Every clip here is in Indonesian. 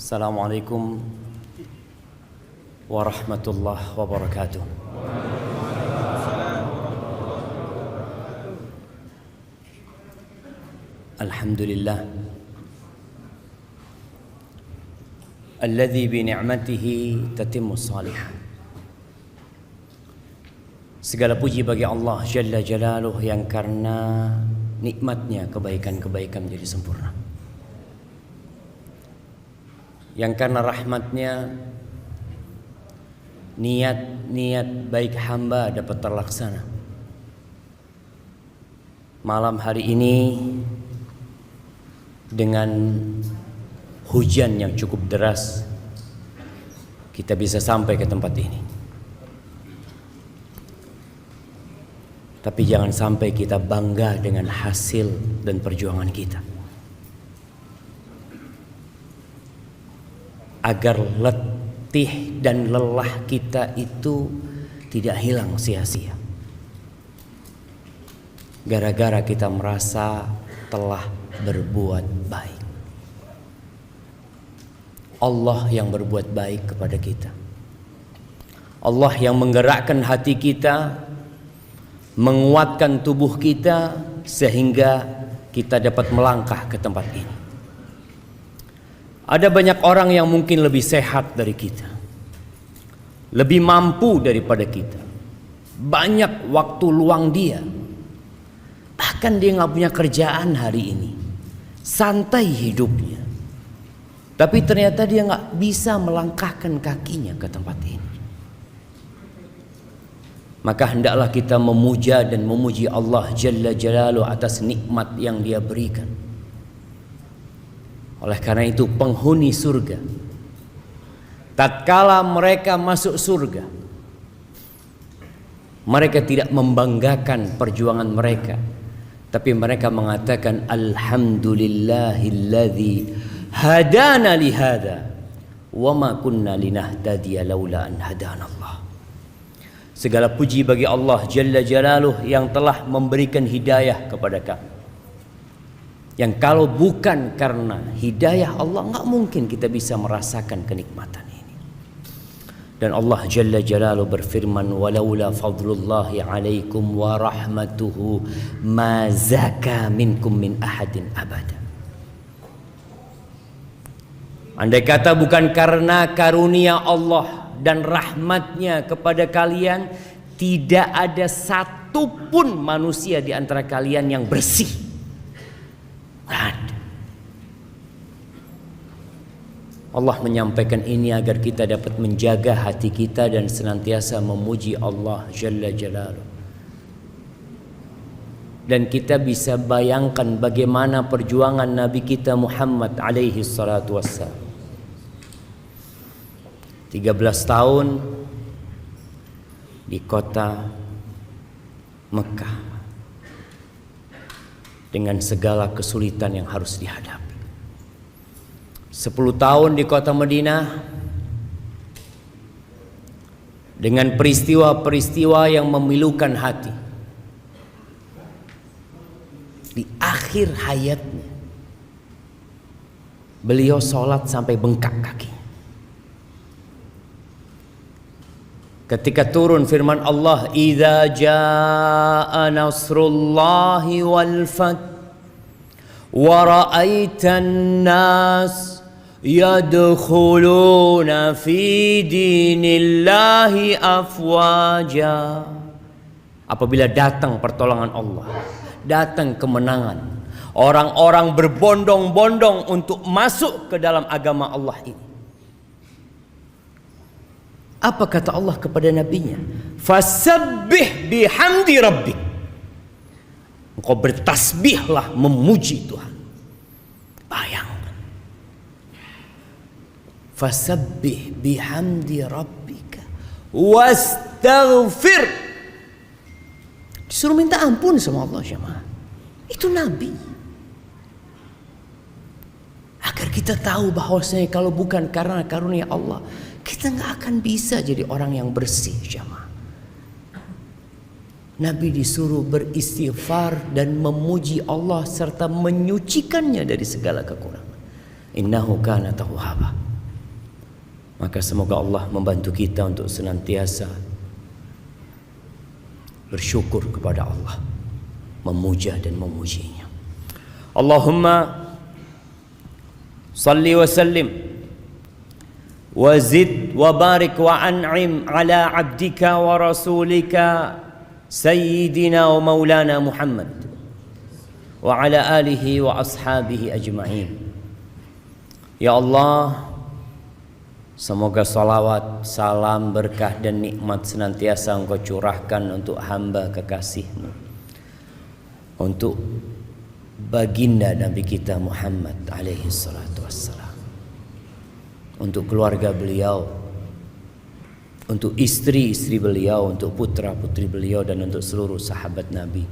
Assalamualaikum warahmatullahi wabarakatuh. Alhamdulillah alladzi bi ni'matihi tatimmus shalihat. Segala puji bagi Allah Jalla Jalaluh yang karena nikmatnya kebaikan-kebaikan menjadi sempurna, yang karena rahmatnya niat-niat baik hamba dapat terlaksana. Malam hari ini dengan hujan yang cukup deras kita bisa sampai ke tempat ini. Tapi jangan sampai kita bangga dengan hasil dan perjuangan kita, agar letih dan lelah kita itu tidak hilang sia-sia gara-gara kita merasa telah berbuat baik. Allah yang berbuat baik kepada kita, Allah yang menggerakkan hati kita, menguatkan tubuh kita sehingga kita dapat melangkah ke tempat ini. Ada banyak orang yang mungkin lebih sehat dari kita, lebih mampu daripada kita, banyak waktu luang dia, bahkan dia nggak punya kerjaan hari ini, santai hidupnya, tapi ternyata dia nggak bisa melangkahkan kakinya ke tempat ini. Maka hendaklah kita memuja dan memuji Allah Jalla Jalaluh atas nikmat yang Dia berikan. Oleh karena itu penghuni surga, tatkala mereka masuk surga, mereka tidak membanggakan perjuangan mereka, tapi mereka mengatakan alhamdulillahilladzi hadana lihada wa ma kunna linahtadiya laula an hadanallah. Segala puji bagi Allah Jalla Jalaluh yang telah memberikan hidayah kepada kami, yang kalau bukan karena hidayah Allah nggak mungkin kita bisa merasakan kenikmatan ini. Dan Allah Jalla Jalaluh berfirman, walaula fadlullahi alaikum wa rahmatuhu ma zaka minkum min ahadin abada. Andai kata bukan karena karunia Allah dan rahmatnya kepada kalian, tidak ada satupun manusia di antara kalian yang bersih. Ada. Allah menyampaikan ini agar kita dapat menjaga hati kita dan senantiasa memuji Allah Jalla Jalaluh. Dan kita bisa bayangkan bagaimana perjuangan Nabi kita Muhammad alaihi salatu wassalam. 13 tahun di kota Mekah dengan segala kesulitan yang harus dihadapi. 10 tahun di kota Madinah dengan peristiwa-peristiwa yang memilukan hati. Di akhir hayatnya beliau sholat sampai bengkak kaki. Ketika turun firman Allah, idza jaa nasrullahi wal fath wa ra'aitan nas yadkhuluna fi dinillahi afwaja. Apabila datang pertolongan Allah, datang kemenangan, orang-orang berbondong-bondong untuk masuk ke dalam agama Allah ini. Apa kata Allah kepada nabinya? Fasabbih bihamdi rabbik. Engkau bertasbihlah memuji Tuhan. Bayangkan. Fasabbih bihamdi rabbika wastaghfir. Disuruh minta ampun sama Allah jemaah. Itu nabi. Agar kita tahu bahwasanya kalau bukan karena karunia Allah, kita nggak akan bisa jadi orang yang bersih jemaah. Nabi disuruh beristighfar dan memuji Allah serta menyucikannya dari segala kekurangan. Innahu kana tawwaba. Maka semoga Allah membantu kita untuk senantiasa bersyukur kepada Allah, memuja dan memujinya. Allahumma salli wa sallim wa zid wa barik wa an'im ala abdika wa rasulika sayyidina wa maulana Muhammad wa ala alihi wa ashabihi ajma'in. Ya Allah, semoga salawat, salam, berkah dan nikmat senantiasa Engkau curahkan untuk hamba kekasih-Mu, untuk baginda Nabi kita Muhammad alaihi salatu wassalam, untuk keluarga beliau, untuk istri-istri beliau, untuk putra-putri beliau, dan untuk seluruh sahabat Nabi.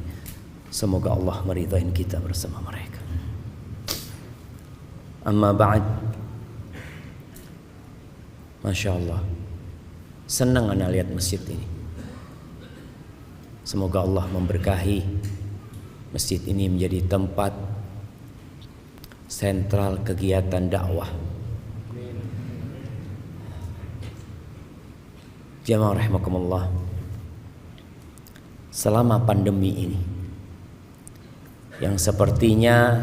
Semoga Allah meridhai kita bersama mereka. Amma ba'd. Masya Allah, senang ana lihat masjid ini. Semoga Allah memberkahi masjid ini menjadi tempat sentral kegiatan dakwah. Jamaah rahimakumullah, selama pandemi ini yang sepertinya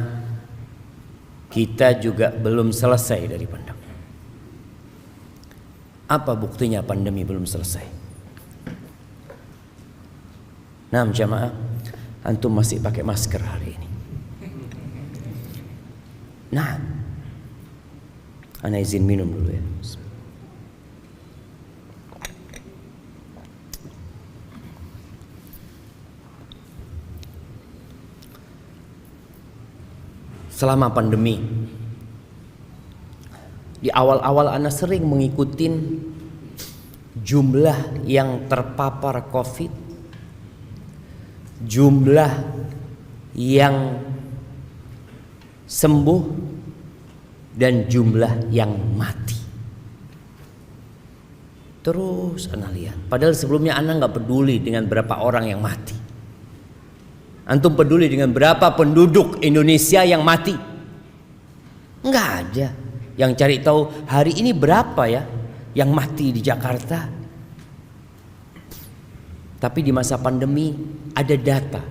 kita juga belum selesai dari pandemi. Apa buktinya pandemi belum selesai? Nah, jamaah, antum masih pakai masker hari ini. Nah, ana izin minum dulu ya. Selama pandemi, di awal-awal ana sering mengikuti jumlah yang terpapar COVID, jumlah yang sembuh, dan jumlah yang mati. Terus ana lihat, padahal sebelumnya ana nggak peduli dengan berapa orang yang mati. Antum peduli dengan berapa penduduk Indonesia yang mati? Enggak ada. Yang cari tahu hari ini berapa ya yang mati di Jakarta. Tapi di masa pandemi ada data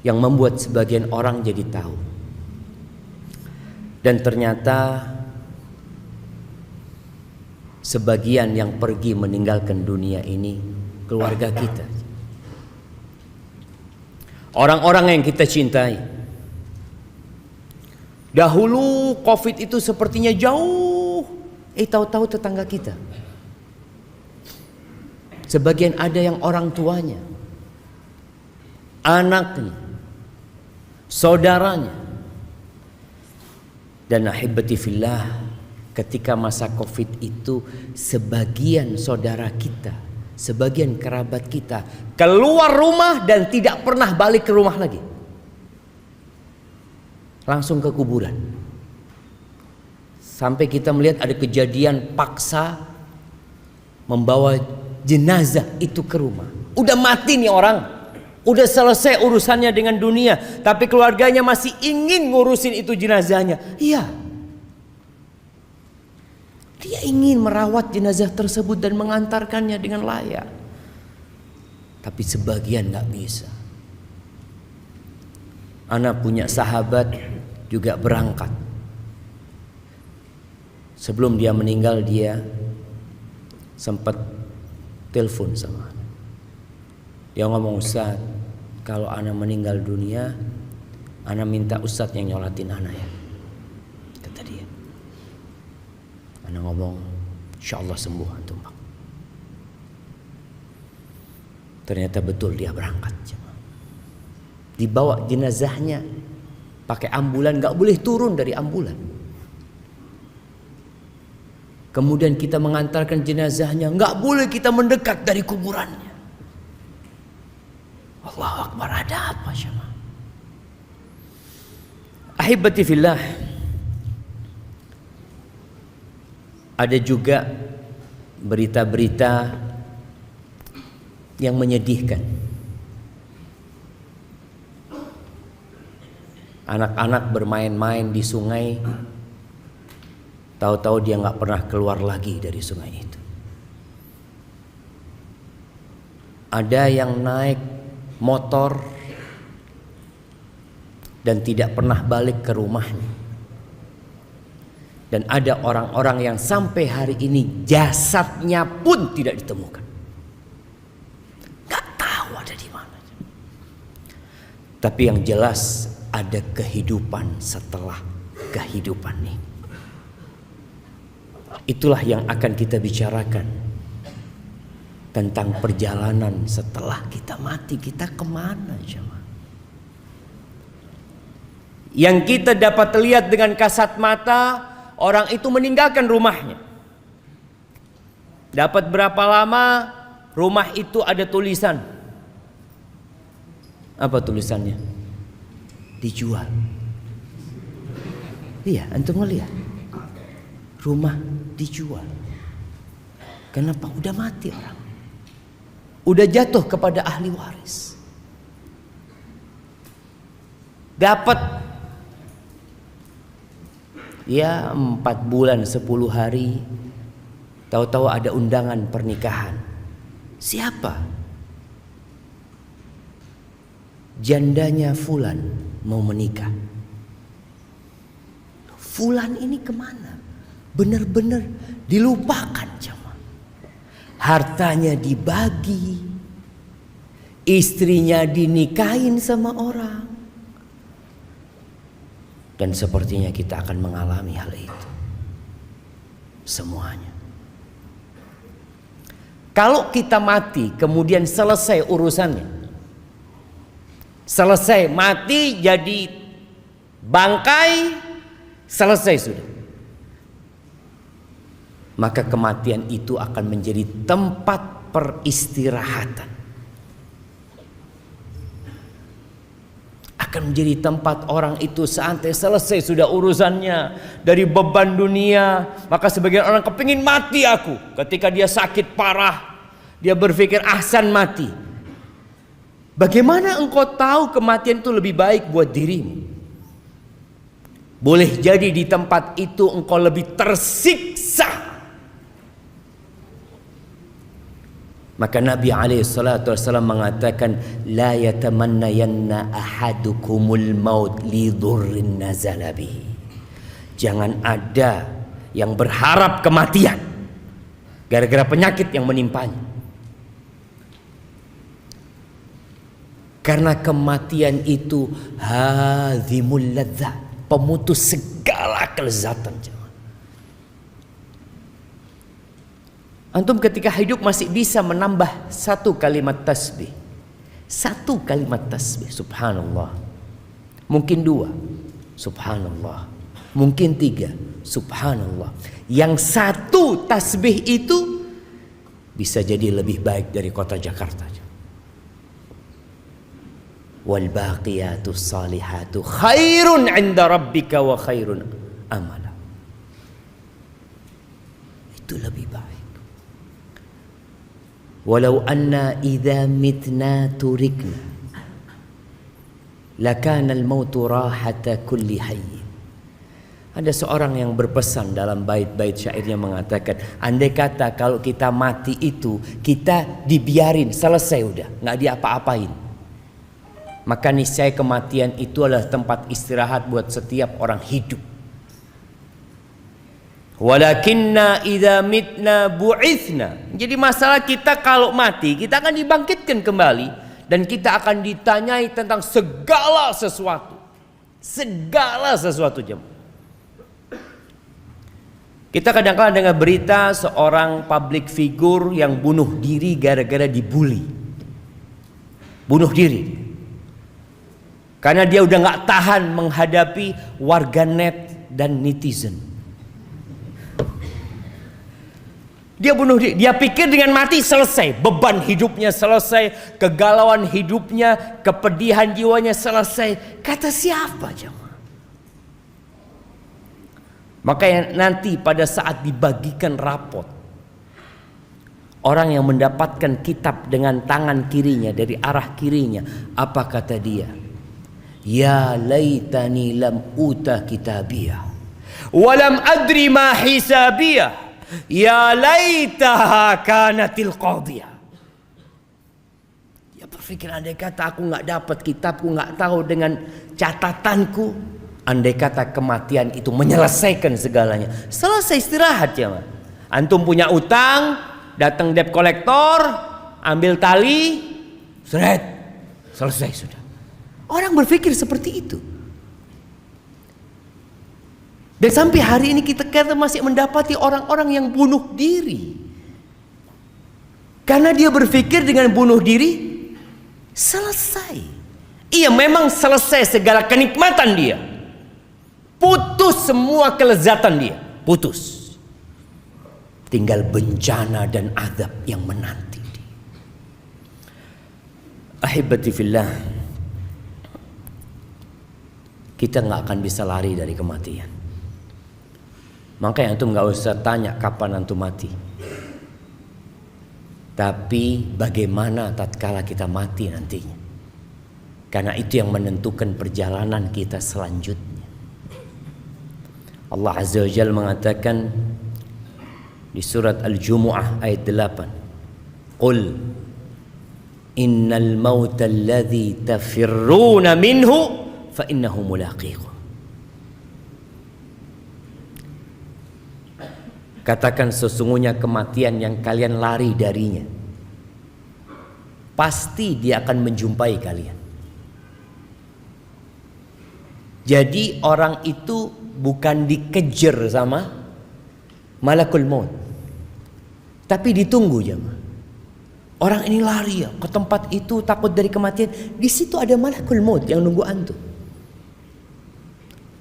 yang membuat sebagian orang jadi tahu. Dan ternyata sebagian yang pergi meninggalkan dunia ini keluarga kita. Orang-orang yang kita cintai. Dahulu COVID itu sepertinya jauh, tahu-tahu tetangga kita. Sebagian ada yang orang tuanya, anaknya, saudaranya. Dan ahibati fillah, ketika masa COVID itu sebagian saudara kita, sebagian kerabat kita keluar rumah dan tidak pernah balik ke rumah lagi. Langsung ke kuburan. Sampai kita melihat ada kejadian paksa membawa jenazah itu ke rumah. Udah mati nih orang, udah selesai urusannya dengan dunia, tapi keluarganya masih ingin ngurusin itu jenazahnya. Iya, dia ingin merawat jenazah tersebut dan mengantarkannya dengan layak. Tapi sebagian gak bisa. Ana punya sahabat juga berangkat. Sebelum dia meninggal, dia sempat telepon sama ana. Dia ngomong, Ustaz, kalau ana meninggal dunia, ana minta Ustaz yang nyolatin ana ya. Kata dia. Ana ngomong, insyaallah sembuh antum. Ternyata betul dia berangkat. Dibawa jenazahnya pakai ambulan, gak boleh turun dari ambulan. Kemudian kita mengantarkan jenazahnya, gak boleh kita mendekat dari kuburannya. Allahu Akbar, ada apa syama? Ahibati fillah, ada juga berita-berita yang menyedihkan. Anak-anak bermain-main di sungai Tahu-tahu dia nggak pernah keluar lagi dari sungai itu. Ada yang naik motor dan tidak pernah balik ke rumahnya. Dan ada orang-orang yang sampai hari ini jasadnya pun tidak ditemukan. Gak tahu ada di mana. Tapi yang jelas ada kehidupan setelah kehidupan ini. Itulah yang akan kita bicarakan. Tentang perjalanan setelah kita mati. Kita kemana jemaah? Yang kita dapat lihat dengan kasat mata, orang itu meninggalkan rumahnya. Dapat berapa lama, rumah itu ada tulisan. Apa tulisannya? Dijual. Iya, antum melihat. Rumah dijual. Kenapa? Udah mati orang. Udah jatuh kepada ahli waris. Dapat ya 4 bulan 10 hari, tahu-tahu ada undangan pernikahan. Siapa? Jandanya Fulan mau menikah. Fulan ini kemana? Benar-benar dilupakan jemaah. Hartanya dibagi, istrinya dinikahin sama orang. Dan sepertinya kita akan mengalami hal itu. Semuanya. Kalau kita mati kemudian selesai urusannya. Selesai mati jadi bangkai, selesai sudah. Maka kematian itu akan menjadi tempat peristirahatan. Akan menjadi tempat orang itu santai, selesai sudah urusannya dari beban dunia. Maka sebagian orang kepingin mati aku. Ketika dia sakit parah, dia berpikir ahsan mati. Bagaimana engkau tahu kematian itu lebih baik buat dirimu? Boleh jadi di tempat itu engkau lebih tersiksa. Maka Nabi SAW mengatakan, la yatamannayanna ahadukumul maut li dhurrin nazala bihi. Jangan ada yang berharap kematian gara-gara penyakit yang menimpanya. Karena kematian itu hadzimul ladzat, pemutus segala kelezatan. Antum ketika hidup masih bisa menambah 1 kalimat tasbih. 1 kalimat tasbih, subhanallah. Mungkin 2, subhanallah. Mungkin 3, subhanallah. Yang 1 tasbih itu bisa jadi lebih baik dari kota Jakarta. Wal baqiyatus salihatu khairun 'inda rabbika wa khairun amala. Itu lebih baik. Walau anna idza mitna turikna lakana al-mautu rahata kulli hayy. Ada seorang yang berpesan dalam bait-bait syairnya mengatakan, andai kata kalau kita mati itu kita dibiarin selesai udah, nggak diapa-apain, maka niscaya kematian itu adalah tempat istirahat buat setiap orang hidup. Walakinna idza mitna bu'itsna. Jadi masalah kita kalau mati, kita akan dibangkitkan kembali dan kita akan ditanyai tentang segala sesuatu. Segala sesuatu jemaah. Kita kadang-kadang dengar berita seorang public figure yang bunuh diri gara-gara dibully. Bunuh diri. Karena dia udah gak tahan menghadapi warganet dan netizen. Dia bunuh diri. Dia pikir dengan mati selesai. Beban hidupnya selesai. Kegalauan hidupnya, kepedihan jiwanya selesai. Kata siapa jemaah? Maka nanti pada saat dibagikan rapot, orang yang mendapatkan kitab dengan tangan kirinya, dari arah kirinya, apa kata dia? Ya laitani lam uta kitabiyah. Walam adri ma hisabiyah. Ya laitaha kanatil qadiyah. Dia berpikir, andai kata aku nggak dapat kitabku, nggak tahu dengan catatanku, andai kata kematian itu menyelesaikan segalanya. Selesai, istirahat ya. Antum punya utang, datang debt collector, ambil tali, seret, selesai sudah. Orang berpikir seperti itu. Dan sampai hari ini kita masih mendapati orang-orang yang bunuh diri. Karena dia berpikir dengan bunuh diri selesai. Iya, memang selesai segala kenikmatan dia. Putus semua kelezatan dia, putus. Tinggal bencana dan azab yang menanti dia. Ahibati fillah, kita nggak akan bisa lari dari kematian. Makanya antum nggak usah tanya kapan antum mati, tapi bagaimana tatkala kita mati nantinya. Karena itu yang menentukan perjalanan kita selanjutnya. Allah Azza wa Jalla mengatakan di surat Al-Jumu'ah ayat 8, Qul innal mauta alladhi tafirruna minhu fa innahu mulaqikum. Katakan, sesungguhnya kematian yang kalian lari darinya, pasti dia akan menjumpai kalian. Jadi orang itu bukan dikejar sama malakul maut, tapi ditunggu jemaah. Orang ini lari ya ke tempat itu, takut dari kematian. Di situ ada malakul maut yang nunggu antum.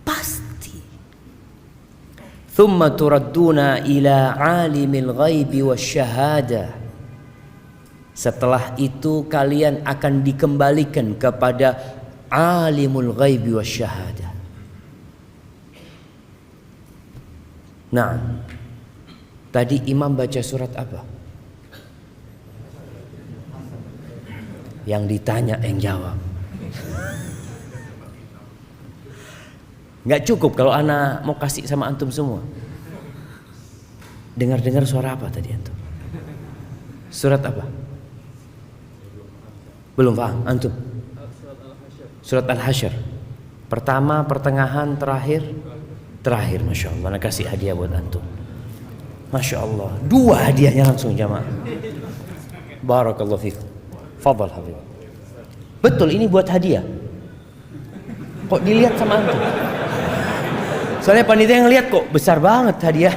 Pasti. Thumma turadduna ila alimil ghaibi wasyahadah. Setelah itu kalian akan dikembalikan kepada alimul ghaibi wasyahadah. Nah, tadi imam baca surat apa? Yang ditanya yang jawab. Nggak cukup kalau ana mau kasih sama antum semua. Dengar-dengar suara apa tadi antum? Surat apa? Belum paham antum? Surat Al-Hasyr. Pertama, pertengahan, terakhir. Terakhir, Masya Allah. Ana kasih hadiah buat antum. Masya Allah. 2 hadiahnya langsung jamaah. Barakallahu fikum. Fadal Habib. Betul, ini buat hadiah. Kok dilihat sama antum? Soalnya panitia yang lihat kok besar banget hadiah.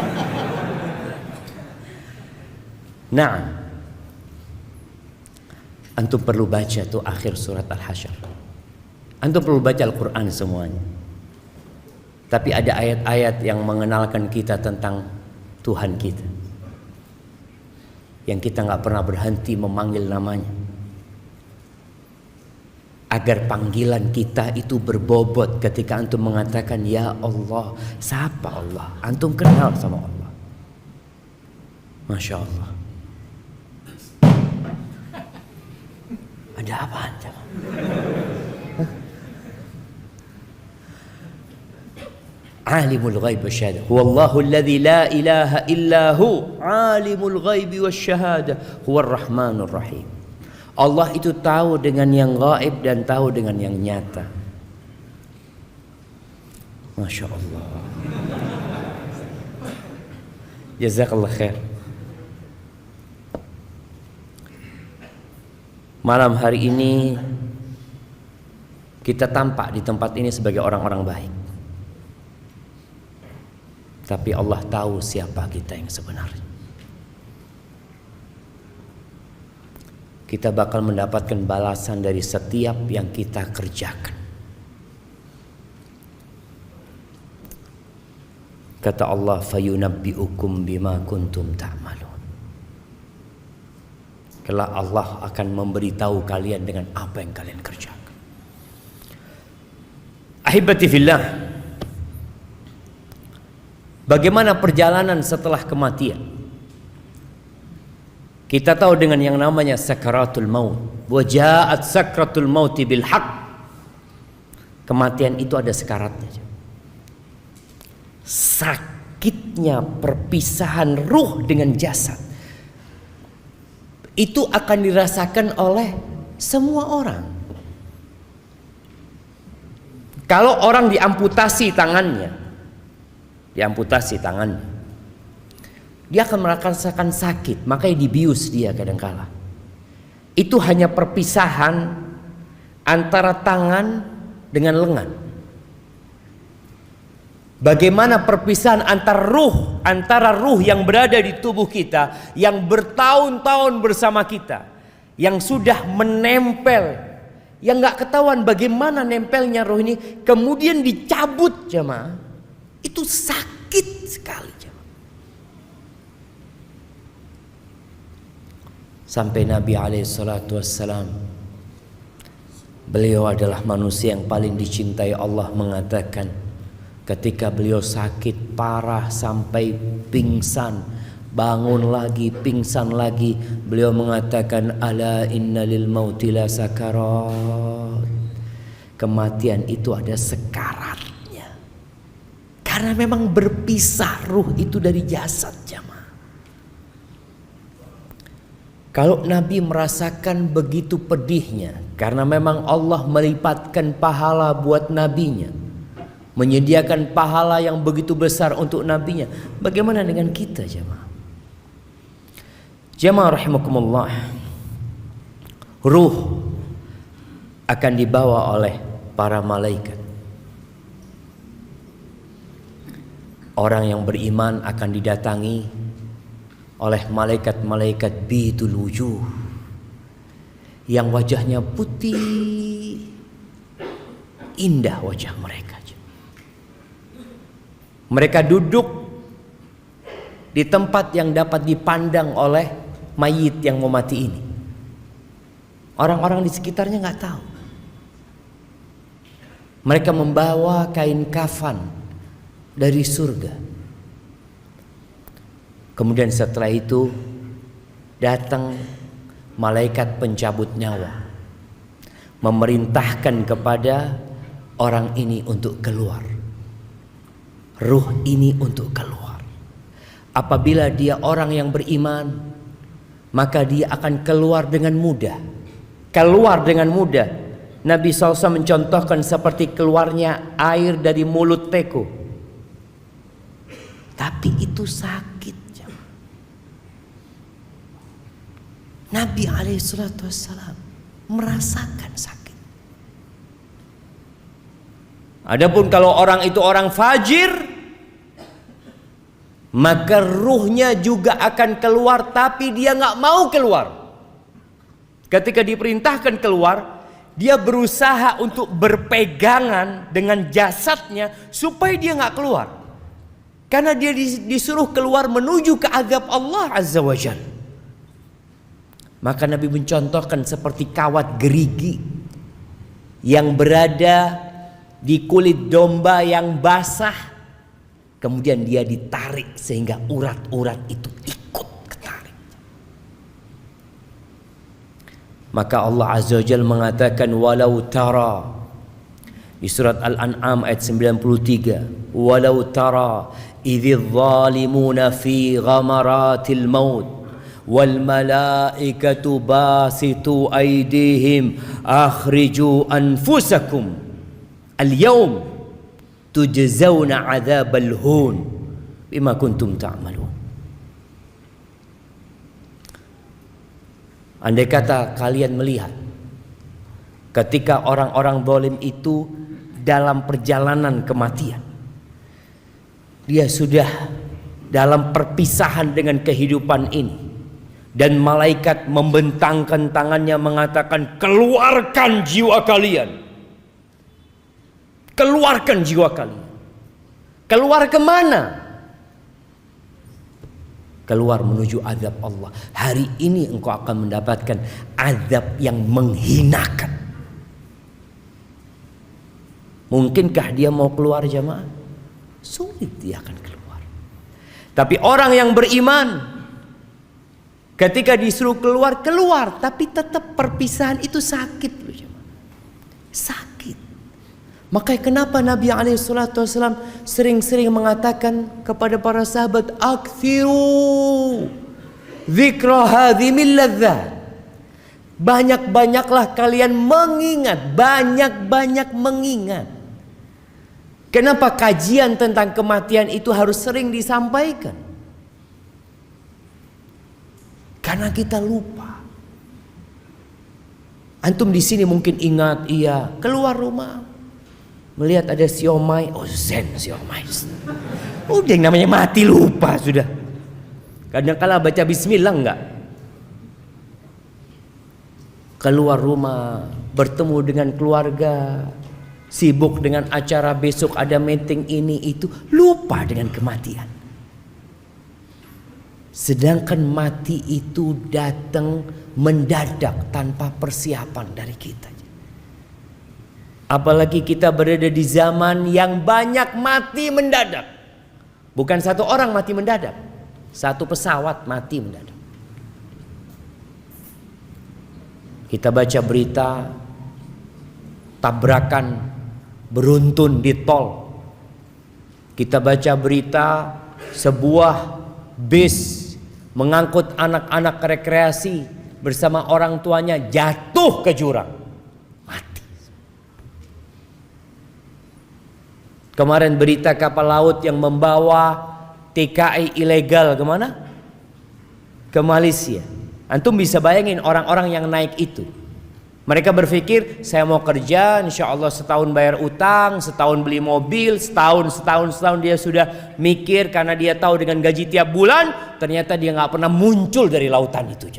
Nah, antum perlu baca tuh akhir surat Al-Hasyr. Antum perlu baca Al-Quran semuanya. Tapi ada ayat-ayat yang mengenalkan kita tentang Tuhan kita, yang kita nggak pernah berhenti memanggil namanya, agar panggilan kita itu berbobot ketika antum mengatakan ya Allah. Siapa Allah? Antum kenal sama Allah. Masya Allah. Ada apa anda? Alimul ghaib wasyahadah. Huwallahu alladzi la ilaha illahu alimul ghaib wasyahadah. Huwar rahmanur rahim. Allah itu tahu dengan yang gaib dan tahu dengan yang nyata. Masya Allah. Jazakallah khair. Malam hari ini kita tampak di tempat ini sebagai orang-orang baik. Tapi Allah tahu siapa kita yang sebenarnya. Kita bakal mendapatkan balasan dari setiap yang kita kerjakan. Kata Allah, fayunabbi'ukum bima kuntum ta'malun. Kelak Allah akan memberitahu kalian dengan apa yang kalian kerjakan. Ahibati fillah, bagaimana perjalanan setelah kematian? Kita tahu dengan yang namanya sakaratul maut. Wa ja'at sakratul mauti bil haqq. Kematian itu ada sekaratnya. sakitnya perpisahan ruh dengan jasad itu akan dirasakan oleh semua orang. Kalau orang diamputasi tangannya, dia akan merasakan sakit, makanya dibius dia kadangkala. Itu hanya perpisahan antara tangan dengan lengan. Bagaimana perpisahan antara ruh yang berada di tubuh kita, yang bertahun-tahun bersama kita, yang sudah menempel, yang gak ketahuan bagaimana nempelnya ruh ini, kemudian dicabut jemaah, itu sakit sekali jemaah. Sampai Nabi SAW, beliau adalah manusia yang paling dicintai Allah, mengatakan ketika beliau sakit parah sampai pingsan, bangun lagi, pingsan lagi, beliau mengatakan, ala inna lil mauti la sakarat. Kematian itu ada sekaratnya. Karena memang berpisah ruh itu dari jasad jamaah. Kalau Nabi merasakan begitu pedihnya, karena memang Allah melipatkan pahala buat nabinya, menyediakan pahala yang begitu besar untuk nabinya, bagaimana dengan kita jemaah? Jemaah rahimakumullah, ruh akan dibawa oleh para malaikat. Orang yang beriman akan didatangi oleh malaikat-malaikat bidul wujuh, yang wajahnya putih, indah wajah mereka. Mereka duduk di tempat yang dapat dipandang oleh mayit yang mau mati ini. Orang-orang di sekitarnya nggak tahu. Mereka membawa kain kafan dari surga. Kemudian setelah itu datang malaikat pencabut nyawa, memerintahkan kepada orang ini untuk keluar. Ruh ini untuk keluar. Apabila dia orang yang beriman, maka dia akan keluar dengan mudah. Keluar dengan mudah. Nabi SAW mencontohkan seperti keluarnya air dari mulut teko. Tapi itu sakit. Nabi SAW merasakan sakit. Adapun kalau orang itu orang fajir, maka ruhnya juga akan keluar, tapi dia nggak mau keluar. Ketika diperintahkan keluar, dia berusaha untuk berpegangan dengan jasadnya supaya dia nggak keluar, karena dia disuruh keluar menuju ke azab Allah Azza wa Jalla. Maka Nabi mencontohkan seperti kawat gerigi yang berada di kulit domba yang basah, kemudian dia ditarik sehingga urat-urat itu ikut ketarik. Maka Allah Azza wa Jalla mengatakan, walau tara, di surat Al-An'am ayat 93, walau tara idz zalimuna fi ghamaratil maut wal malaikatu basitu aydihim akhriju anfusakum al yawm tujzauna adzabal hun bima kuntum ta'malun. Andai kata kalian melihat ketika orang-orang zalim itu dalam perjalanan kematian, dia sudah dalam perpisahan dengan kehidupan ini, dan malaikat membentangkan tangannya mengatakan, keluarkan jiwa kalian. Keluarkan jiwa kalian. Keluar kemana? Keluar menuju azab Allah. Hari ini engkau akan mendapatkan azab yang menghinakan. Mungkinkah dia mau keluar jamaah? Sulit dia akan keluar. Tapi orang yang beriman, ketika disuruh keluar, keluar. Tapi tetap perpisahan itu sakit loh jemaah. Sakit. Maka kenapa Nabi SAW sering-sering mengatakan kepada para sahabat, aktsiru dzikra hadhimil ladzat. Banyak-banyaklah kalian mengingat, banyak-banyak mengingat. Kenapa kajian tentang kematian itu harus sering disampaikan? Karena kita lupa. Antum di sini mungkin ingat, iya, keluar rumah melihat ada siomay, oh zen siomay. Udah yang namanya mati lupa sudah. Kadang-kala baca bismillah enggak. Keluar rumah, bertemu dengan keluarga, sibuk dengan acara besok ada meeting ini itu, lupa dengan kematian. Sedangkan mati itu datang mendadak tanpa persiapan dari kita. Apalagi kita berada di zaman yang banyak mati mendadak. Bukan satu orang mati mendadak, satu pesawat mati mendadak. Kita baca berita tabrakan beruntun di tol. Kita baca berita sebuah bis mengangkut anak-anak rekreasi bersama orang tuanya jatuh ke jurang, mati. Kemarin berita kapal laut yang membawa TKI ilegal kemana? Ke Malaysia. Antum bisa bayangin orang-orang yang naik itu. Mereka berpikir, saya mau kerja, insya Allah setahun bayar utang, setahun beli mobil, setahun dia sudah mikir karena dia tahu dengan gaji tiap bulan, ternyata dia nggak pernah muncul dari lautan itu.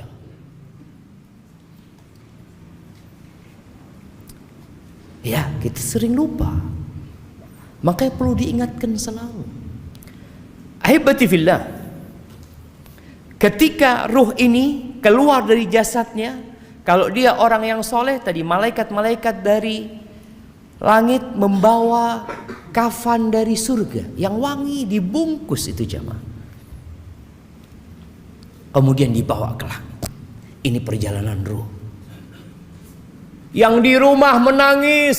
Ya, kita sering lupa. Makanya perlu diingatkan selalu. Ahibati fillah, ketika ruh ini keluar dari jasadnya, kalau dia orang yang soleh tadi, malaikat-malaikat dari langit membawa kafan dari surga yang wangi, dibungkus itu jamaah. Kemudian dibawa ke langit. Ini perjalanan ruh. Yang di rumah menangis,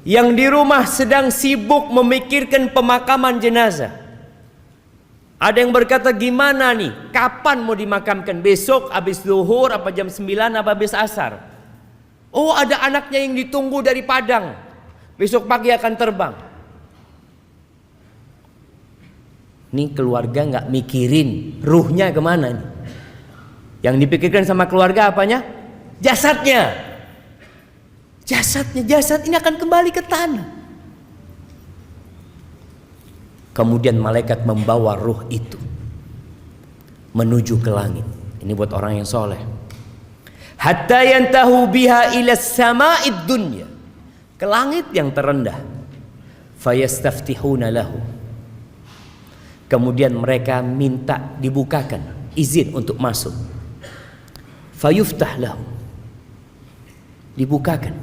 yang di rumah sedang sibuk memikirkan pemakaman jenazah. Ada yang berkata, gimana nih, kapan mau dimakamkan? Besok habis zuhur, apa jam 9, apa habis asar? Oh, ada anaknya yang ditunggu dari Padang, besok pagi akan terbang. Nih keluarga nggak mikirin ruhnya kemana nih. Yang dipikirkan sama keluarga apanya? Jasadnya. Jasad ini akan kembali ke tanah. Kemudian malaikat membawa ruh itu menuju ke langit. Ini buat orang yang soleh. Hatta yantahu biha ila sama'id dunya, ke langit yang terendah. Fayastaftihuna lahu, kemudian mereka minta dibukakan izin untuk masuk. Fayuftah lahu, dibukakan.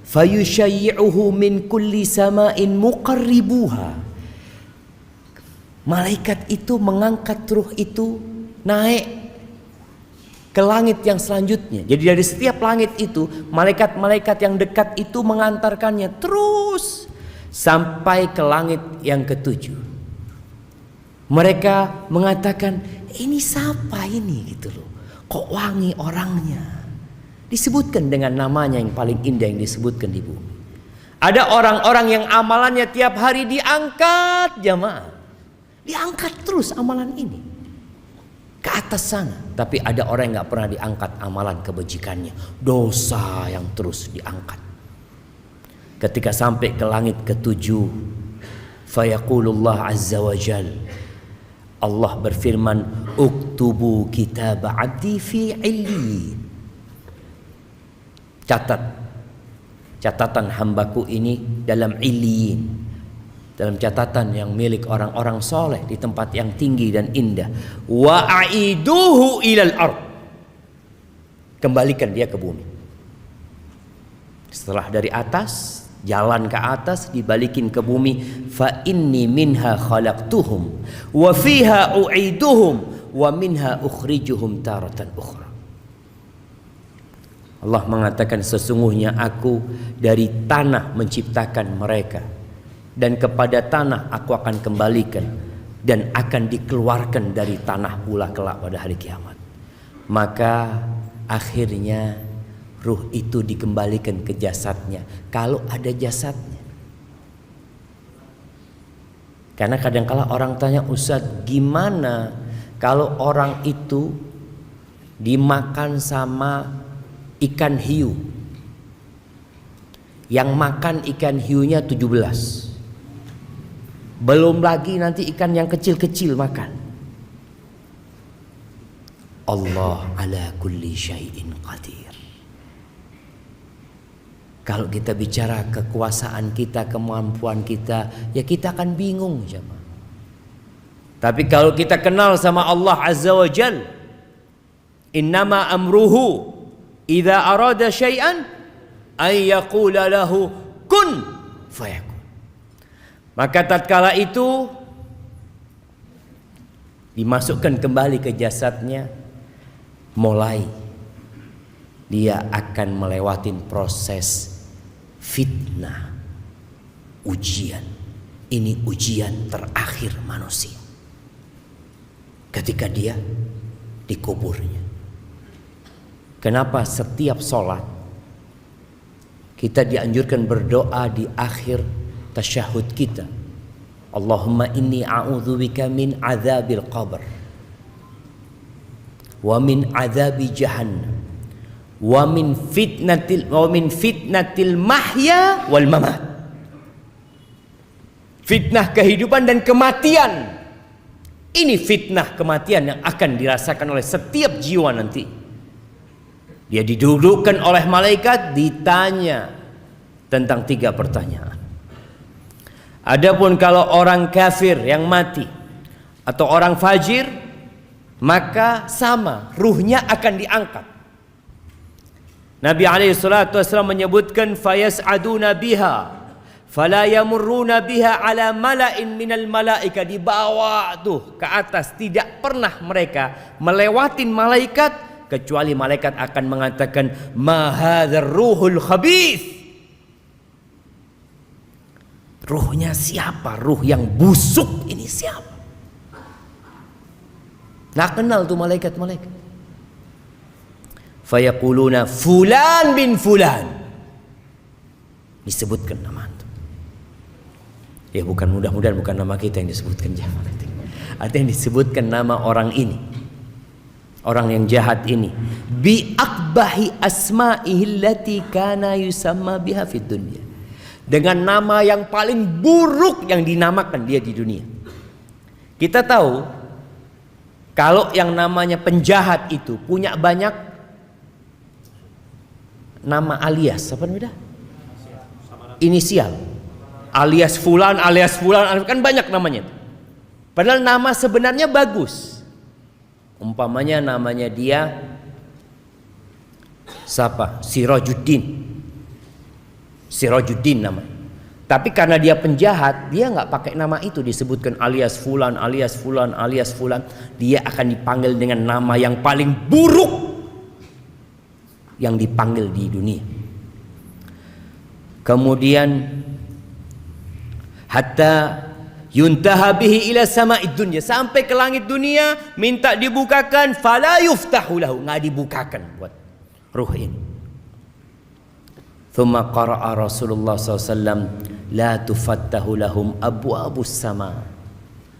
Fayushayyi'uhu min kulli sama'in muqarribuha, malaikat itu mengangkat ruh itu naik ke langit yang selanjutnya. Jadi dari setiap langit itu, malaikat-malaikat yang dekat itu mengantarkannya terus sampai ke langit yang ketujuh. Mereka mengatakan, ini siapa ini gitu loh, kok wangi orangnya. Disebutkan dengan namanya yang paling indah yang disebutkan di bumi. Ada orang-orang yang amalannya tiap hari diangkat jamaah. Diangkat terus amalan ini ke atas sana. Tapi ada orang yang gak pernah diangkat amalan kebajikannya, dosa yang terus diangkat. Ketika sampai ke langit ketujuh, fayaqulullah azza wa jal, Allah berfirman, uktubu kitab abdi fi illiyin, catatan hambaku ini dalam illiyin, dalam catatan yang milik orang-orang soleh di tempat yang tinggi dan indah. Wa aiduhu ilal ard, kembalikan dia ke bumi. Setelah dari atas, jalan ke atas, dibalikin ke bumi. Fa inni minha khalaqtuhum wa fiha u'iduhum wa minha ukhrijuhum taratan ukhra. Allah mengatakan, sesungguhnya aku dari tanah menciptakan mereka, dan kepada tanah aku akan kembalikan, dan akan dikeluarkan dari tanah pula kelak pada hari kiamat. Maka akhirnya ruh itu dikembalikan ke jasadnya, kalau ada jasadnya. Karena kadang-kala orang tanya, Ustadz, gimana kalau orang itu dimakan sama ikan hiu? Yang makan ikan hiunya 17. Belum lagi nanti ikan yang kecil-kecil makan. Allah ala kulli syai'in qadir. Kalau kita bicara kekuasaan kita, kemampuan kita, ya kita akan bingung jemaah. Tapi kalau kita kenal sama Allah Azza wa Jal, innama amruhu idza arada syai'an ay yaqula lahu kun fayakun. Maka tatkala itu dimasukkan kembali ke jasadnya, mulai dia akan melewati proses fitnah, ujian. Ini ujian terakhir manusia ketika dia dikuburnya. Kenapa setiap sholat kita dianjurkan berdoa di akhir tasyahud kita, Allahumma inni a'udzubika min adzabil qabr wa min adzabi jahannam wa min fitnatil mahya wal mamat. Fitnah kehidupan dan kematian. Ini fitnah kematian yang akan dirasakan oleh setiap jiwa nanti. Dia didudukkan oleh malaikat, ditanya tentang 3 pertanyaan. Adapun kalau orang kafir yang mati atau orang fajir, maka sama, ruhnya akan diangkat. Nabi SAW menyebutkan, fayas'aduna biha fala yamurruna biha ala mala'in minal malaika. Dibawa tuh ke atas, tidak pernah mereka melewatin malaikat kecuali malaikat akan mengatakan, ma hadzal ruhul khabith. Ruhnya siapa? Ruh yang busuk ini siapa? Nggak kenal tuh malaikat-malaikat. Fayaquluna fulan bin fulan. Disebutkan nama antum. Ya bukan, mudah-mudahan bukan nama kita yang disebutkan jamaah. Artinya disebutkan nama orang ini. Orang yang jahat ini. Bi akbahi asma'ihi allati kana yusamma biha fid dunya. Dengan nama yang paling buruk yang dinamakan dia di dunia. Kita tahu kalau yang namanya penjahat itu punya banyak nama alias, apa namanya? Inisial. Alias fulan, kan banyak namanya. Padahal nama sebenarnya bagus. Umpamanya namanya dia siapa? Sirajuddin namanya. Tapi karena dia penjahat, dia nggak pakai nama itu, disebutkan alias fulan. Dia akan dipanggil dengan nama yang paling buruk yang dipanggil di dunia. Kemudian hatta yuntaha bihi ila sama'id dunya, sampai ke langit dunia minta dibukakan, fala yuftahu lahu, nggak dibukakan buat ruh ini. Thumma qara'a Rasulullah SAW, la tufattahu lahum abwabus sama,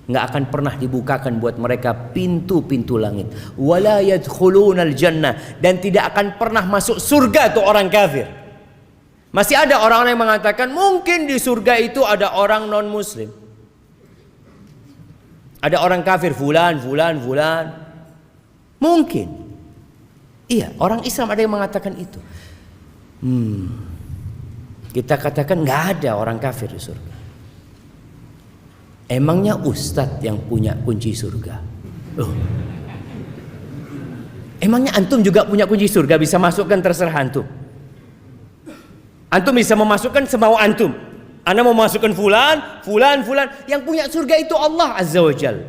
nggak akan pernah dibukakan buat mereka pintu-pintu langit. Wala yadkhulunal jannah, dan tidak akan pernah masuk surga tuh orang kafir. Masih ada orang-orang yang mengatakan mungkin di surga itu ada orang non muslim, ada orang kafir, fulan. Mungkin iya, orang Islam ada yang mengatakan itu. Kita katakan nggak ada orang kafir di surga. Emangnya ustadz yang punya kunci surga? Emangnya antum juga punya kunci surga, bisa masukkan terserah antum? Antum bisa memasukkan semau antum. Anda mau masukkan fulan. Yang punya surga itu Allah Azza wa Jal.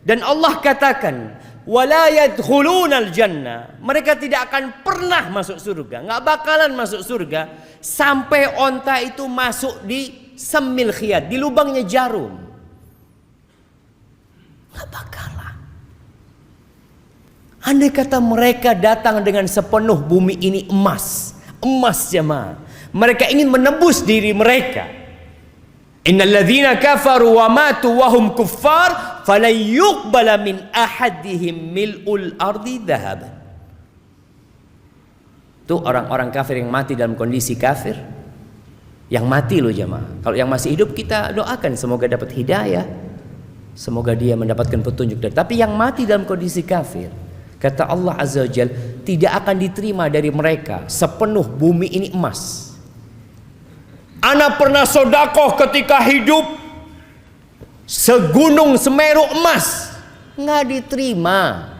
Dan Allah katakan, wala yadkhulunal jannah. Mereka tidak akan pernah masuk surga, nggak bakalan masuk surga sampai onta itu masuk di semil khiyat, di lubangnya jarum. Nggak bakalan. Andai kata mereka datang dengan sepenuh bumi ini emas jemaah, mereka ingin menebus diri mereka. Innal ladzina kafaru wa matu wa hum kuffar falan yuqbala min ahadihim mil'ul ardi dhahaban. Itu orang-orang kafir yang mati dalam kondisi kafir. Yang mati loh jemaah. Kalau yang masih hidup kita doakan semoga dapat hidayah, semoga dia mendapatkan petunjuk. Tapi yang mati dalam kondisi kafir, kata Allah Azza wa Jalla, tidak akan diterima dari mereka sepenuh bumi ini emas. Ana pernah sodakoh ketika hidup segunung Semeru emas, nggak diterima.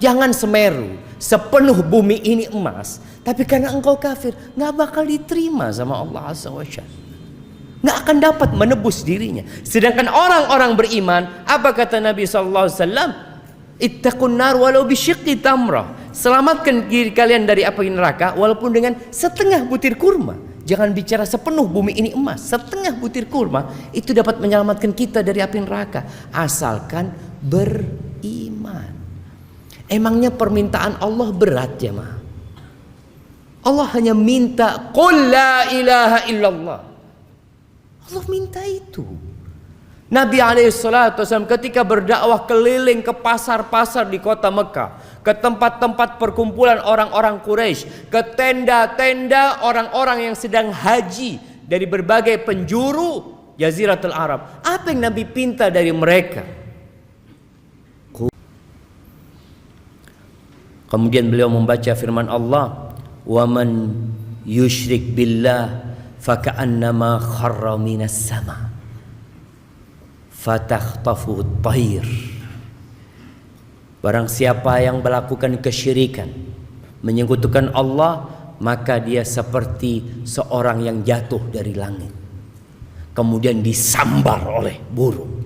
Jangan Semeru, sepenuh bumi ini emas, tapi karena engkau kafir, nggak bakal diterima sama Allah Azza wa Jalla. Nggak akan dapat menebus dirinya. Sedangkan orang-orang beriman, apa kata Nabi SAW? Ittaqun nar walau bisyiqqi tamrah. Selamatkan diri kalian dari api neraka walaupun dengan setengah butir kurma. Jangan bicara sepenuh bumi ini emas, setengah butir kurma itu dapat menyelamatkan kita dari api neraka, asalkan beriman. Emangnya permintaan Allah berat ya ma? Allah hanya minta qul la ilaha illallah. Allah minta itu. Nabi SAW ketika berdakwah keliling ke pasar-pasar di kota Mekah, ke tempat-tempat perkumpulan orang-orang Quraisy, ke tenda-tenda orang-orang yang sedang haji dari berbagai penjuru Jaziratul Arab. Apa yang Nabi pinta dari mereka? Kemudian beliau membaca firman Allah, "Wa man yusyrik billah faka'annama kharra minas sama fatakhtafu at-tayr." Barang siapa yang melakukan kesyirikan, menyekutukan Allah, maka dia seperti seorang yang jatuh dari langit, kemudian disambar oleh burung.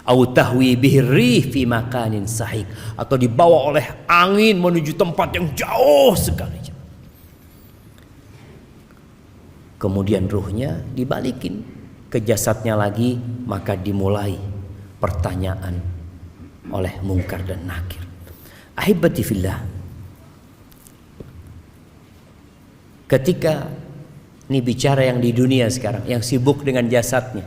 Au tahwi bihi rih fi makanin sahik, atau dibawa oleh angin menuju tempat yang jauh sekali. Kemudian ruhnya dibalikin ke jasadnya lagi, maka dimulai pertanyaan oleh Munkar dan Nakir. Ahibati fillah, ketika ini bicara yang di dunia sekarang, yang sibuk dengan jasadnya,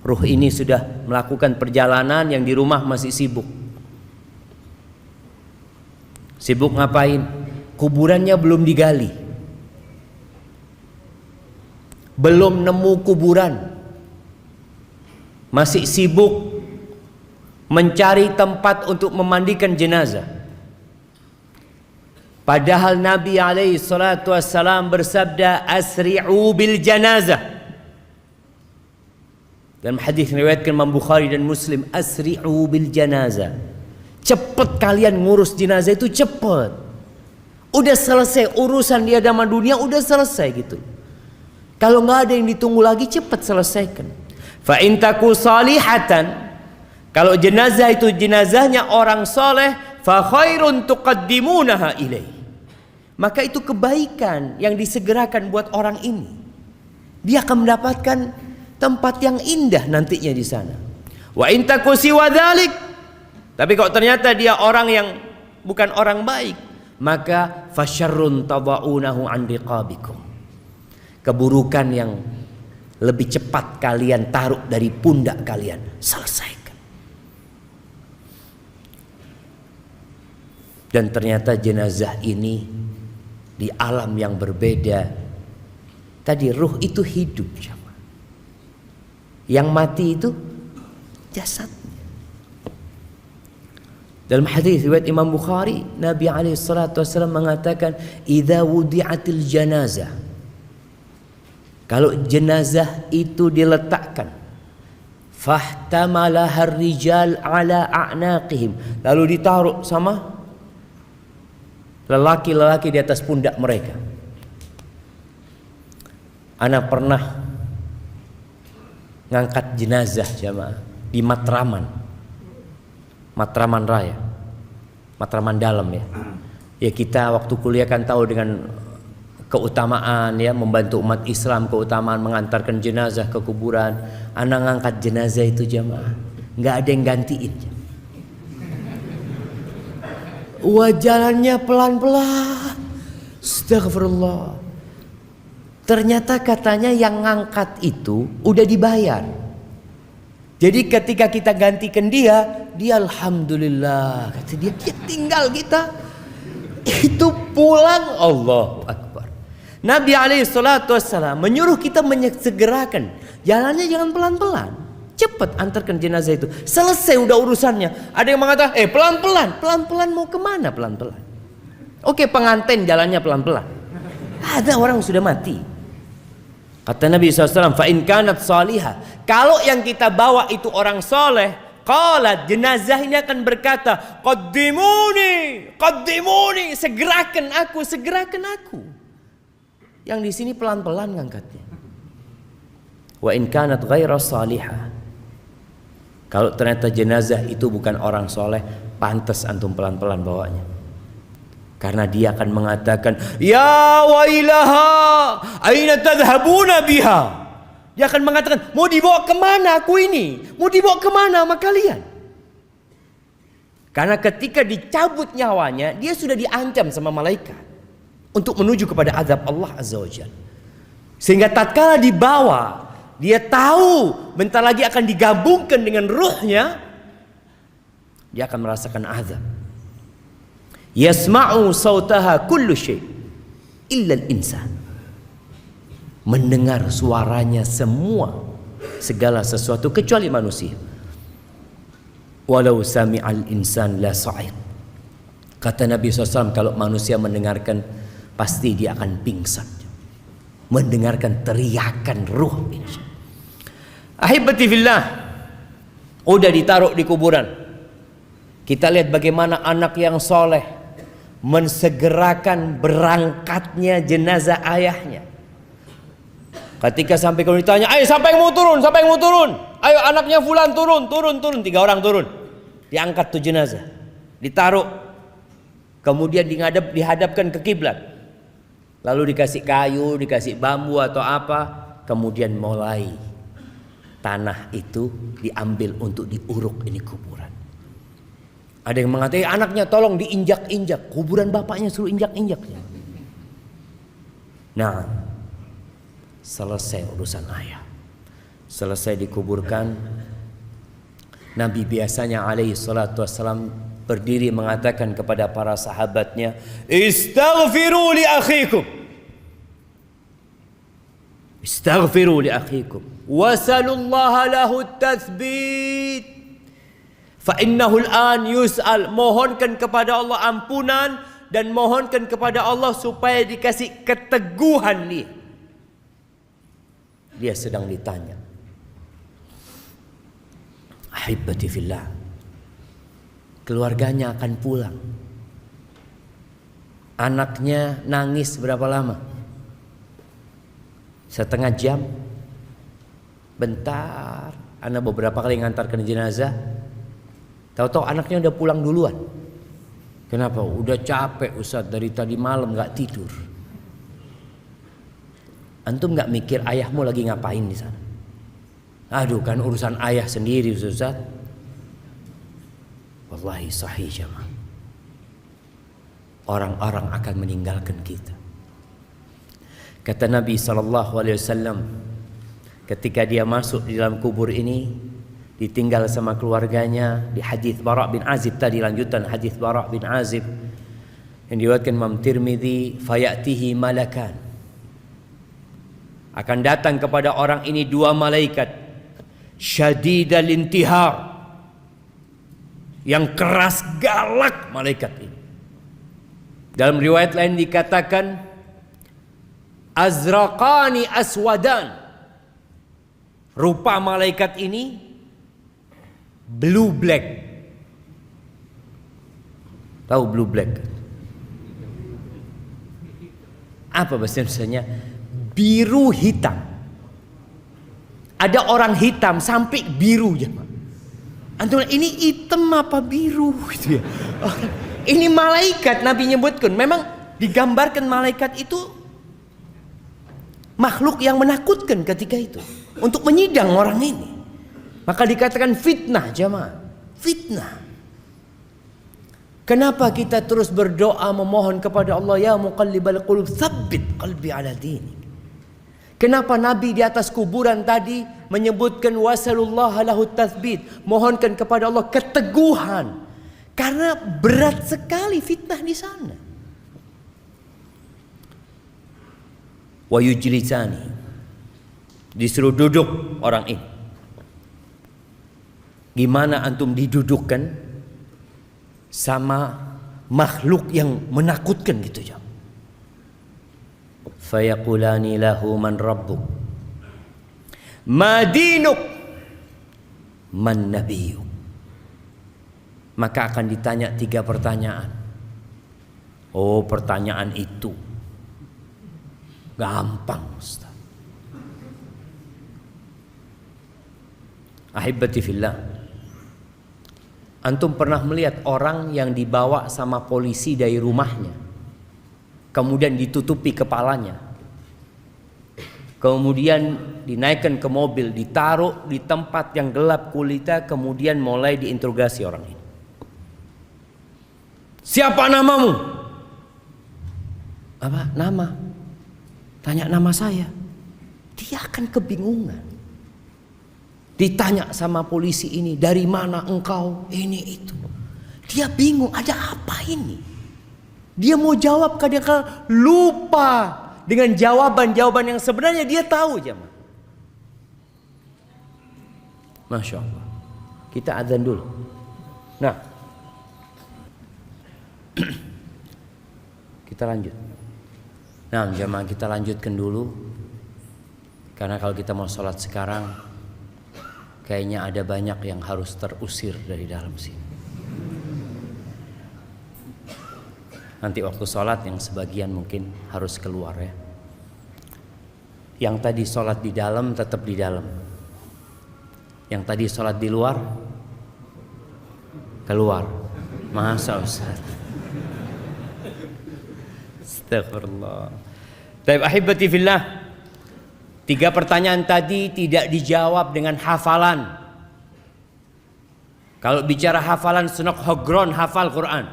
ruh ini sudah melakukan perjalanan, yang di rumah masih sibuk. Sibuk ngapain? Kuburannya belum digali, belum nemu kuburan, masih sibuk mencari tempat untuk memandikan jenazah. Padahal Nabi SAW bersabda, asri'u bil janazah. Dalam hadis riwayatkan Imam Bukhari dan Muslim, asri'u bil janazah. Cepat kalian ngurus jenazah itu, cepat. Udah selesai urusan di hadapan dunia, udah selesai gitu. Kalau nggak ada yang ditunggu lagi, cepat selesaikan. Fa in taku salihatan, kalau jenazah itu jenazahnya orang soleh, fa khairun tuqaddimunaha ilaih, maka itu kebaikan yang disegerakan buat orang ini. Dia akan mendapatkan tempat yang indah nantinya di sana. Wa in taku siwa dzalik, tapi kalau ternyata dia orang yang bukan orang baik, maka fasyarrun tadaunahu an riqabikum, keburukan yang lebih cepat kalian taruh dari pundak kalian, selesaikan. Dan ternyata jenazah ini di alam yang berbeda. Tadi ruh itu hidup, yang mati itu jasadnya. Dalam hadis riwayat Imam Bukhari, Nabi SAW mengatakan, idza wudi'atil janazah, kalau jenazah itu diletakkan, fahtamalaha ar-rijal ala a'naqihim, lalu ditaruh sama lelaki-lelaki di atas pundak mereka. Ana pernah ngangkat jenazah jamaah di Matraman Raya. Matraman dalam ya. Ya kita waktu kuliah kan tahu dengan keutamaan ya membantu umat Islam, keutamaan mengantarkan jenazah ke kuburan. Anak ngangkat jenazah itu jamaah, nggak ada yang gantiin. Wah jalannya pelan-pelan. Astagfirullah. Ternyata katanya yang ngangkat itu udah dibayar. Jadi ketika kita gantikan dia alhamdulillah kata dia tinggal kita itu pulang. Allahu Akbar. Nabi SAW menyuruh kita menyegerakan jalannya, jangan pelan-pelan, cepat antarkan jenazah itu, selesai udah urusannya. Ada yang mengatakan pelan-pelan mau kemana pelan-pelan? Oke, pengantin jalannya pelan-pelan, ada orang sudah mati. Kata Nabi SAW, fa in kanat salihah, kalau yang kita bawa itu orang soleh, qalat, jenazah ini akan berkata, qaddimuni, segerakan aku. Yang di sini pelan-pelan ngangkatnya. Wa in kanat ghaira salihah, kalau ternyata jenazah itu bukan orang soleh, pantas antum pelan-pelan bawanya. Karena dia akan mengatakan, ya wailaha, aina tadhhabuna biha. Dia akan mengatakan, mau dibawa kemana aku ini? Mau dibawa kemana sama kalian? Karena ketika dicabut nyawanya, dia sudah diancam sama malaikat untuk menuju kepada azab Allah Azza wa Jalla. Sehingga tatkala dibawa, dia tahu bentar lagi akan digabungkan dengan ruhnya, dia akan merasakan azab. Yasma'u sautaha kullu syai' illa al-insan. Mendengar suaranya segala sesuatu kecuali manusia. Walau sami'al insan la sa'id. Kata Nabi SAW, kalau manusia mendengarkan pasti dia akan pingsan. Mendengarkan teriakan ruh ini. Ahibati fillah, udah ditaruh di kuburan. Kita lihat bagaimana anak yang soleh mensegerakan berangkatnya jenazah ayahnya. Ketika sampai kalau ditanya, ayo siapa yang mau turun? Ayo anaknya fulan turun. 3 orang turun. Diangkat tuh jenazah, ditaruh, kemudian dihadapkan ke kiblat. Lalu dikasih kayu, dikasih bambu atau apa, kemudian mulai tanah itu diambil untuk diuruk ini kuburan. Ada yang mengatakan anaknya tolong diinjak-injak, kuburan bapaknya suruh injak-injak. Nah, selesai urusan ayah, selesai dikuburkan. Nabi biasanya alaihi salatu wassalam berdiri mengatakan kepada para sahabatnya, istaghfiru li akhikum wasalullaha lahu tathbit fa innahu al-an yus'al. Mohonkan kepada Allah ampunan dan mohonkan kepada Allah supaya dikasih keteguhan dia sedang ditanya. Ahibati fillah, keluarganya akan pulang. Anaknya nangis berapa lama? Setengah jam? Bentar. Anak beberapa kali ngantarkan jenazah, tahu-tahu anaknya udah pulang duluan. Kenapa? Udah capek Ustaz, dari tadi malam gak tidur. Antum gak mikir ayahmu lagi ngapain di sana? Aduh, kan urusan ayah sendiri Ustaz. Wallahi sahih jamaah. Orang-orang akan meninggalkan kita. Kata Nabi SAW, ketika dia masuk di dalam kubur ini, ditinggal sama keluarganya. Di hadis Bara' bin Azib tadi, lanjutan hadis Bara' bin Azib yang diriwayatkan Imam Tirmidzi, fayatihi malakan, akan datang kepada orang ini 2 malaikat, syadidal intihar, yang keras galak malaikat ini. Dalam riwayat lain dikatakan azraqani aswadan, rupa malaikat ini blue black. Tahu blue black? Apa bahasa Indonesianya? Biru hitam. Ada orang hitam sampai biru ya, Pak. Antum ini hitam apa biru gitu ya? Ini malaikat Nabi nyebutkan. Memang digambarkan malaikat itu makhluk yang menakutkan ketika itu untuk menyidang orang ini. Maka dikatakan fitnah jamaah. Fitnah. Kenapa kita terus berdoa memohon kepada Allah, ya muqallibal qulub tsabbit qalbi ala dinik. Kenapa Nabi di atas kuburan tadi menyebutkan wasallallahu lahu tatsbit, mohonkan kepada Allah keteguhan, karena berat sekali fitnah di sana. Wa yujlisani, disuruh duduk orang ini. Gimana antum didudukkan sama makhluk yang menakutkan gitu ya? Fayaqulani lahu man rabbuk, ma dinuk, man nabiyuk. Maka akan ditanya 3 pertanyaan. Oh, pertanyaan itu gampang, Ustaz. Ahibati fillah, antum pernah melihat orang yang dibawa sama polisi dari rumahnya, kemudian ditutupi kepalanya, kemudian dinaikkan ke mobil, ditaruh di tempat yang gelap kulita, kemudian mulai diinterogasi orang ini. Siapa namamu? Apa? Nama. Tanya nama saya. Dia akan kebingungan. Ditanya sama polisi ini, dari mana engkau? Ini itu. Dia bingung, ada apa ini? Dia mau jawab, kadang-kadang lupa dengan jawaban-jawaban yang sebenarnya dia tahu jemaah. Masya Allah. Kita azan dulu. Nah, kita lanjut. Nah jemaah, kita lanjutkan dulu. Karena kalau kita mau sholat sekarang, kayaknya ada banyak yang harus terusir dari dalam sini. Nanti waktu sholat yang sebagian mungkin harus keluar ya. Yang tadi sholat di dalam tetap di dalam. Yang tadi sholat di luar keluar. Masa Ustaz? Astagfirullah. Baik ahibati fillah, 3 pertanyaan tadi tidak dijawab dengan hafalan. Kalau bicara hafalan, senok hogron hafal Quran.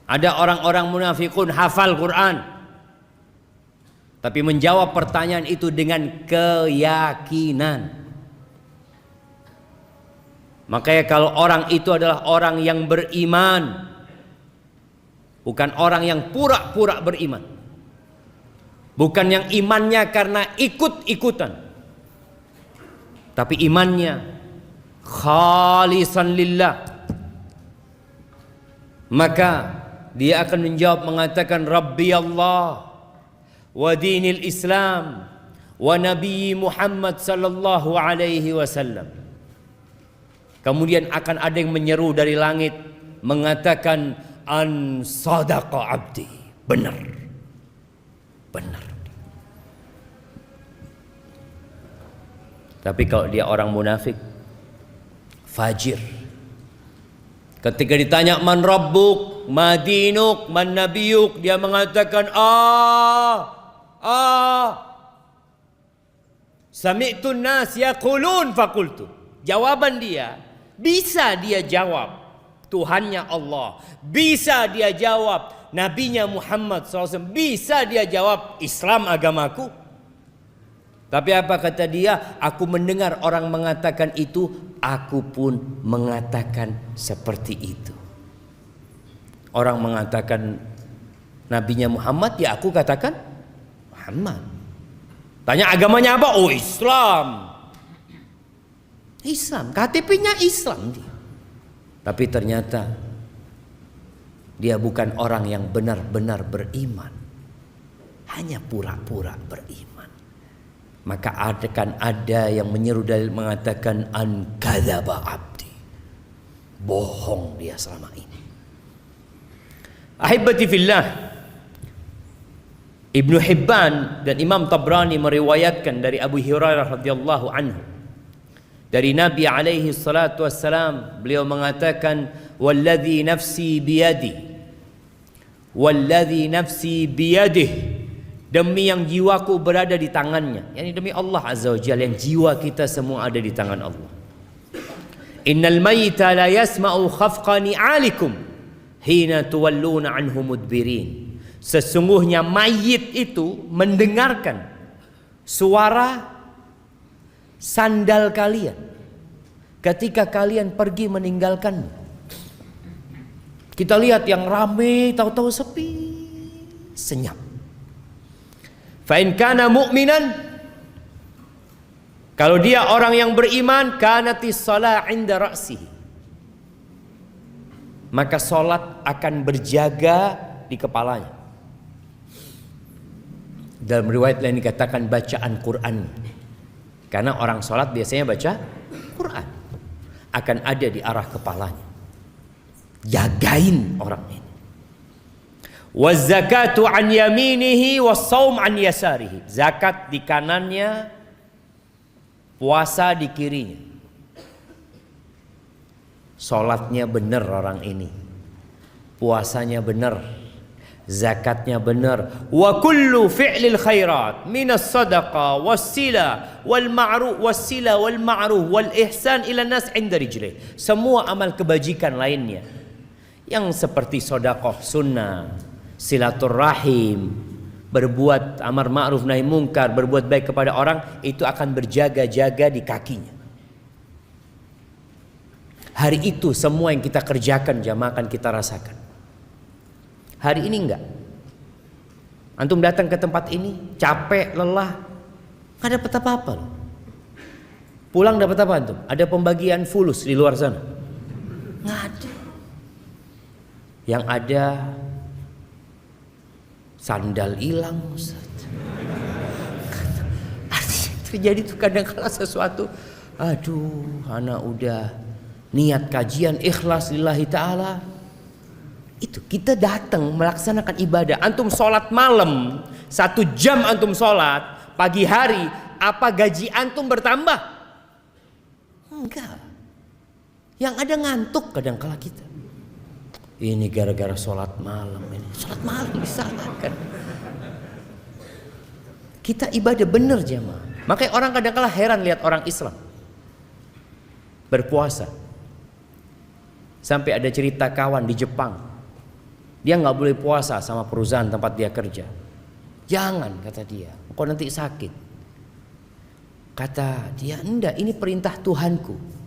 Ada orang-orang munafikun hafal Quran, tapi menjawab pertanyaan itu dengan keyakinan. Makanya kalau orang itu adalah orang yang beriman, bukan orang yang pura-pura beriman, bukan yang imannya karena ikut-ikutan, tapi imannya khalisan lillah, maka dia akan menjawab mengatakan Rabbi Allah wa dinil Islam wa Nabi Muhammad sallallahu alaihi wasallam. Kemudian akan ada yang menyeru dari langit mengatakan an sadaqa abdi, benar. Benar. Tapi kalau dia orang munafik, fajir, ketika ditanya man rabbuk, ma dinuk, man nabiyuk, dia mengatakan sami'tun nas yaqulun faqultu. Jawaban dia, bisa dia jawab Tuhannya Allah, bisa dia jawab Nabinya Muhammad SAW, bisa dia jawab Islam agamaku. Tapi apa kata dia? Aku mendengar orang mengatakan itu, aku pun mengatakan seperti itu. Orang mengatakan Nabinya Muhammad, ya aku katakan Muhammad. Tanya agamanya apa? Oh Islam. Islam, KTP-nya Islam dia. Tapi ternyata dia bukan orang yang benar-benar beriman, hanya pura-pura beriman. Maka akan ada yang menyeru dalil mengatakan an kadzaba abdi, bohong dia selama ini. Ahibati fillah, Ibnu Hibban dan Imam Tabrani meriwayatkan dari Abu Hurairah radhiyallahu anhu, dari Nabi alaihi salatu wassalam, beliau mengatakan walladzi nafsi biyadi, walladzi nafsi biyadih, demi yang jiwaku berada di tangannya, yakni demi Allah Azza wa Jalla, yang jiwa kita semua ada di tangan Allah. Innal mayyita la yasma'u khafqa ni'alikum hina tuwalluna anhu mudbirin. Sesungguhnya mayit itu mendengarkan suara sandal kalian ketika kalian pergi meninggalkannya. Kita lihat yang rame, tahu-tahu sepi, senyap. Fa in kana mu'minan, kalau dia orang yang beriman, kanatis shalah 'inda ra'sihi, maka salat akan berjaga di kepalanya. Dalam riwayat lain dikatakan bacaan Quran, karena orang salat biasanya baca Quran, akan ada di arah kepalanya. Jagain orang ini. Waz zakatu an yaminihi was shaum an yasarihi. Zakat di kanannya, puasa di kirinya. Salatnya benar orang ini, puasanya benar, zakatnya benar. Wa kullu fi'lil khairat minas sadaqah wassila wal ma'ruf wassila wal ma'ruf wal ihsan ila nas 'inda rijlih. Semua amal kebajikan lainnya yang seperti sedekah sunnah, silaturahim, berbuat amar ma'ruf nahi mungkar, berbuat baik kepada orang, itu akan berjaga-jaga di kakinya. Hari itu semua yang kita kerjakan jamaah akan kita rasakan. Hari ini enggak. Antum datang ke tempat ini capek, lelah, enggak dapat apa-apa loh. Pulang dapat apa antum? Ada pembagian fulus di luar sana? Enggak ada. Yang ada sandal hilang, Ustaz. Terjadi tuh kadang-kala sesuatu, aduh, anak udah niat kajian ikhlas lillahi ta'ala, itu kita datang melaksanakan ibadah. Antum sholat malam 1 jam, antum sholat pagi hari, apa gaji antum bertambah? Enggak. Yang ada ngantuk kadang-kala kita. Ini gara-gara sholat malam ini. Sholat malam disalahkan. Kita ibadah benar jemaah. Makanya orang kadang-kala heran lihat orang Islam berpuasa. Sampai ada cerita kawan di Jepang, dia nggak boleh puasa sama perusahaan tempat dia kerja. Jangan, kata dia, kok nanti sakit. Kata dia, enggak, ini perintah Tuhanku.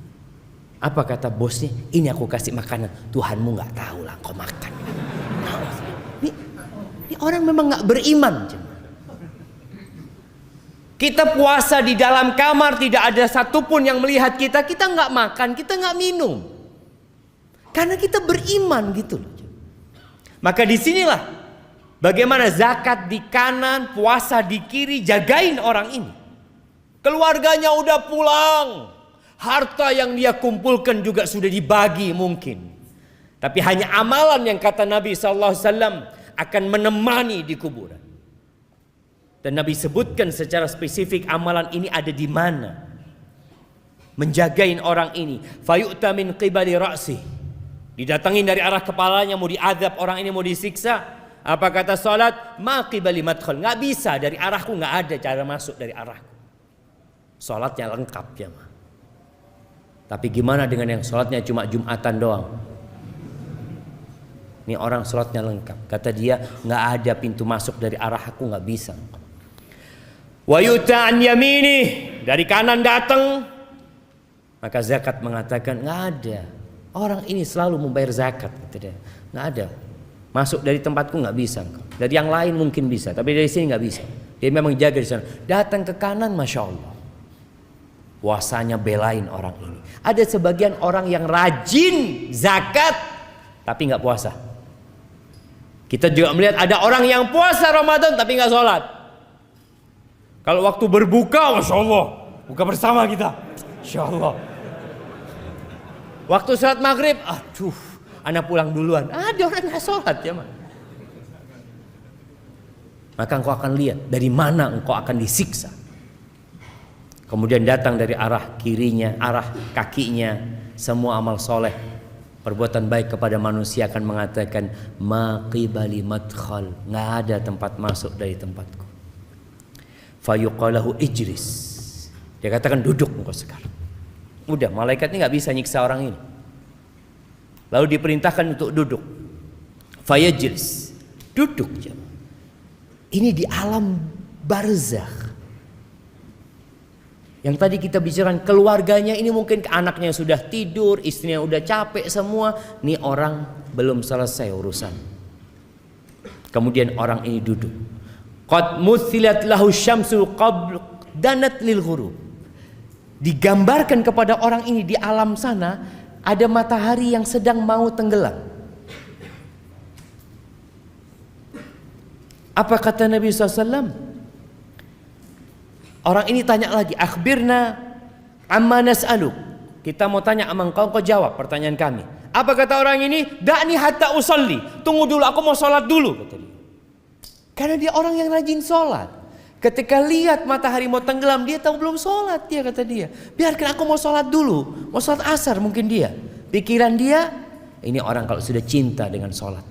Apa kata bosnya? Ini aku kasih makanan, Tuhanmu nggak tahu lah, kau makan. Ini orang memang nggak beriman. Kita puasa di dalam kamar, tidak ada satupun yang melihat kita. Kita nggak makan, kita nggak minum, karena kita beriman gitu loh. Maka disinilah bagaimana zakat di kanan, puasa di kiri, jagain orang ini. Keluarganya udah pulang, harta yang dia kumpulkan juga sudah dibagi mungkin. Tapi hanya amalan yang kata Nabi SAW akan menemani di kuburan. Dan Nabi sebutkan secara spesifik amalan ini ada di mana. Menjagain orang ini. Fayu'ta min qibali ra'sih. Didatangin dari arah kepalanya, mau diadab orang ini, mau disiksa. Apa kata salat? Ma qibali madkhal. Nggak bisa, dari arahku nggak ada cara masuk dari arahku. Salatnya lengkap ya ma. Tapi gimana dengan yang sholatnya cuma Jumatan doang? Ini orang sholatnya lengkap. Kata dia, nggak ada pintu masuk dari arah aku, nggak bisa. Wa yuta an yamini, dari kanan datang. Maka zakat mengatakan nggak ada. Orang ini selalu membayar zakat. Kata dia, nggak ada. Masuk dari tempatku nggak bisa. Dari yang lain mungkin bisa, tapi dari sini nggak bisa. Dia memang jaga di sana. Datang ke kanan, masya Allah. Puasanya belain orang ini. Ada sebagian orang yang rajin zakat tapi nggak puasa. Kita juga melihat ada orang yang puasa Ramadan tapi nggak sholat. Kalau waktu berbuka, masya Allah, buka bersama kita, insya Allah. Waktu sholat maghrib, aduh, anak pulang duluan. Ada orang nggak sholat ya man. Maka engkau akan lihat dari mana engkau akan disiksa. Kemudian datang dari arah kirinya, arah kakinya, semua amal soleh. perbuatan baik kepada manusia akan mengatakan ma qibali madkhal, nggak ada tempat masuk dari tempatku. Fayuqalahu ijlis, dia katakan duduk engkau sekarang. Udah, malaikat ini nggak bisa nyiksa orang ini. Lalu diperintahkan untuk duduk. Fayajlis, duduk. Ini di alam barzakh. Yang tadi kita bicarakan keluarganya ini mungkin anaknya sudah tidur, istrinya udah capek semua. Nih orang belum selesai urusan. Kemudian orang ini duduk. Qad muthilat lahu syamsu qabl danat lil ghurub. Digambarkan kepada orang ini di alam sana ada matahari yang sedang mau tenggelam. Apa kata Nabi SAW? Orang ini tanya lagi, akhbirna amma nas'aluk. Kita mau tanya sama engkau jawab pertanyaan kami. Apa kata orang ini? Da'ni hatta usalli. Tunggu dulu, aku mau sholat dulu, kata dia. Karena dia orang yang rajin sholat. Ketika lihat matahari mau tenggelam, dia tahu belum sholat, dia kata dia. Biarkan aku mau sholat dulu, mau sholat asar mungkin dia. Pikiran dia, ini orang kalau sudah cinta dengan sholat,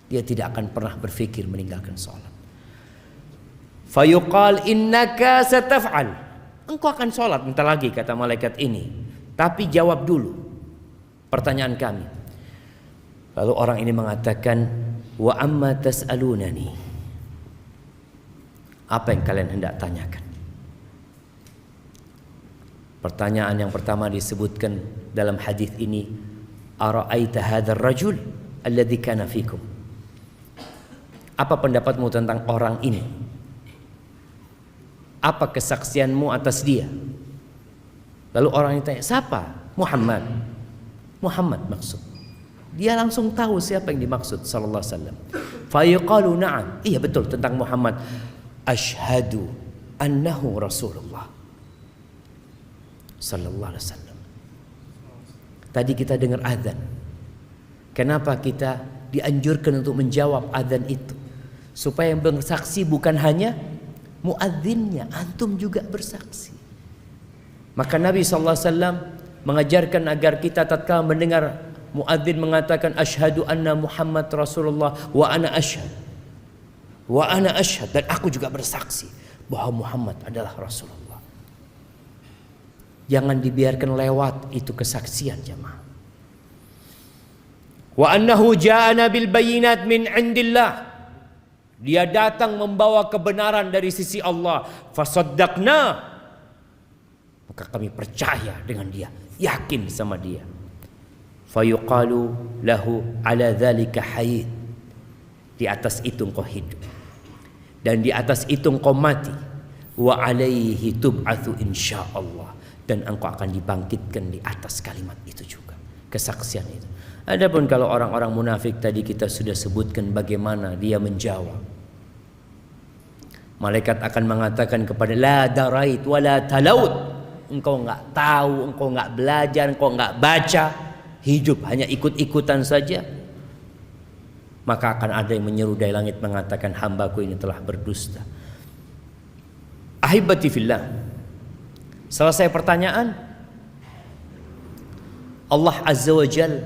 dia tidak akan pernah berpikir meninggalkan sholat. Fayuqal innaka sataf'al, engkau akan sholat bentar lagi kata malaikat ini, tapi jawab dulu pertanyaan kami. Lalu orang ini mengatakan, wa amma tas'alunani, apa yang kalian hendak tanyakan? Pertanyaan yang pertama disebutkan dalam hadis ini, ara'aita hadzal rajul alladzi kana fikum, apa pendapatmu tentang orang ini? Apa kesaksianmu atas dia? Lalu orang itu tanya, siapa? Muhammad. Muhammad maksud. Dia langsung tahu siapa yang dimaksud sallallahu alaihi wasallam. Fayaqalu na'am, iya betul tentang Muhammad. Asyhadu annahu Rasulullah sallallahu alaihi wasallam. Tadi kita dengar azan. Kenapa kita dianjurkan untuk menjawab azan itu? Supaya yang bersaksi bukan hanya muadzinnya, antum juga bersaksi. Maka Nabi SAW mengajarkan agar kita tatkala mendengar muadzin mengatakan asyhadu anna Muhammad Rasulullah wa ana asyhad, dan aku juga bersaksi bahwa Muhammad adalah Rasulullah. Jangan dibiarkan lewat itu kesaksian jemaah. Wa annahu ja'ana bil bayyinat min indillah, dia datang membawa kebenaran dari sisi Allah. Fasaddaqna, maka kami percaya dengan dia, yakin sama dia. Fayuqalu lahu ala dzalika hayy, di atas itu engkau hidup dan di atas itu engkau mati. Wa alaihi tub'atsu insyaallah, dan engkau akan dibangkitkan di atas kalimat itu juga, kesaksian itu. Adapun kalau orang-orang munafik tadi kita sudah sebutkan bagaimana dia menjawab. Malaikat akan mengatakan kepada la darait wala talaut, engkau enggak tahu, engkau enggak belajar, engkau enggak baca, hidup hanya ikut-ikutan saja. Maka akan ada yang menyeru dari langit mengatakan hambaku ini telah berdusta. Ahibati fillah, selesai pertanyaan, Allah Azza wa Jalla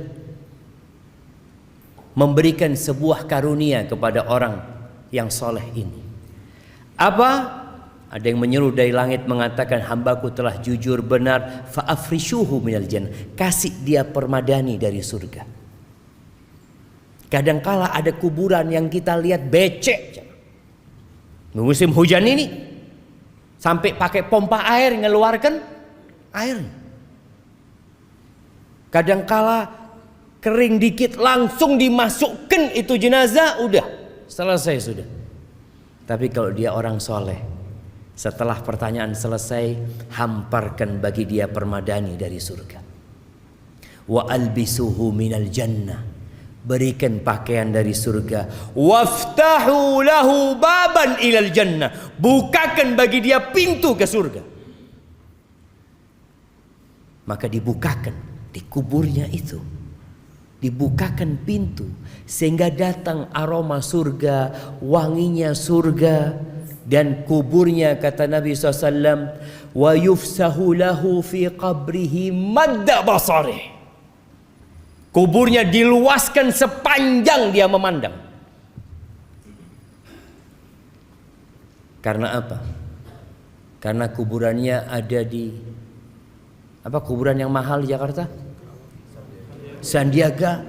memberikan sebuah karunia kepada orang yang soleh ini. Apa? Ada yang menyeru dari langit mengatakan hambaku telah jujur benar, fa'afrishuhu minal jannah, kasih dia permadani dari surga. Kadangkala ada kuburan yang kita lihat becek. Musim hujan ini sampai pakai pompa air ngeluarkan air. Kadangkala kering dikit langsung dimasukkan itu jenazah, udah selesai sudah. Tapi kalau dia orang soleh, setelah pertanyaan selesai, hamparkan bagi dia permadani dari surga. Wa albisuhu minal jannah, berikan pakaian dari surga. Waftahu lahu baban ilal jannah, bukakan bagi dia pintu ke surga. Maka dibukakan di kuburnya itu, dibukakan pintu sehingga datang aroma surga, wanginya surga, dan kuburnya kata Nabi SAW, wa yufsahu lahu fi qabrihi madda basarih, Kuburnya diluaskan sepanjang dia memandang. Karena apa? Karena kuburannya ada di kuburan yang mahal di Jakarta? Sandiaga.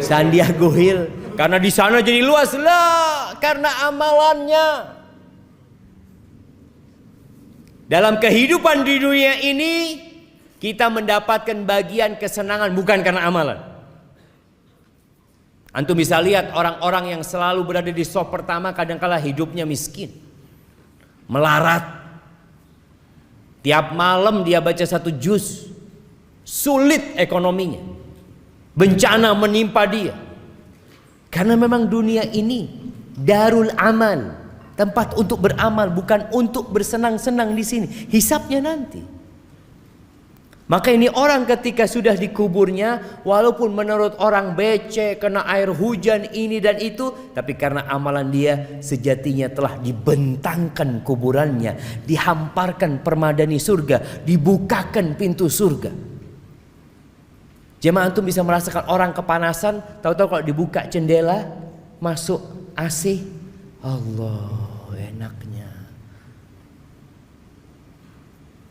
Sandiago Hill. Karena di sana jadi luas lah, karena amalannya. Dalam kehidupan di dunia ini kita mendapatkan bagian kesenangan bukan karena amalan. Antum bisa lihat orang-orang yang selalu berada di saf pertama kadangkala hidupnya miskin, melarat. Tiap malam dia baca 1 juz, sulit ekonominya, bencana menimpa dia. Karena memang dunia ini darul amal, tempat untuk beramal, bukan untuk bersenang-senang di sini. Hisabnya nanti. Maka ini orang ketika sudah dikuburnya, walaupun menurut orang becek, kena air hujan ini dan itu, tapi karena amalan dia sejatinya telah dibentangkan kuburannya, dihamparkan permadani surga, dibukakan pintu surga. Jemaah antum bisa merasakan orang kepanasan, tahu-tahu kalau dibuka jendela, masuk AC, Allah enaknya.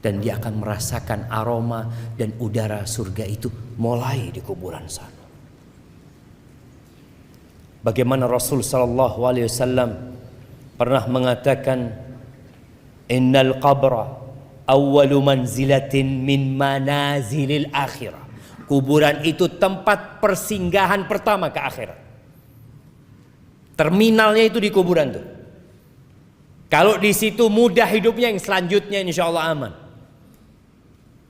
Dan dia akan merasakan aroma dan udara surga itu mulai di kuburan sana. Bagaimana Rasul sallallahu alaihi wasallam pernah mengatakan, innal qabra awwalu manzilatin min manazilil akhirah. Kuburan itu tempat persinggahan pertama ke akhirat. Terminalnya itu di kuburan tuh. Kalau di situ mudah hidupnya, yang selanjutnya insya Allah aman.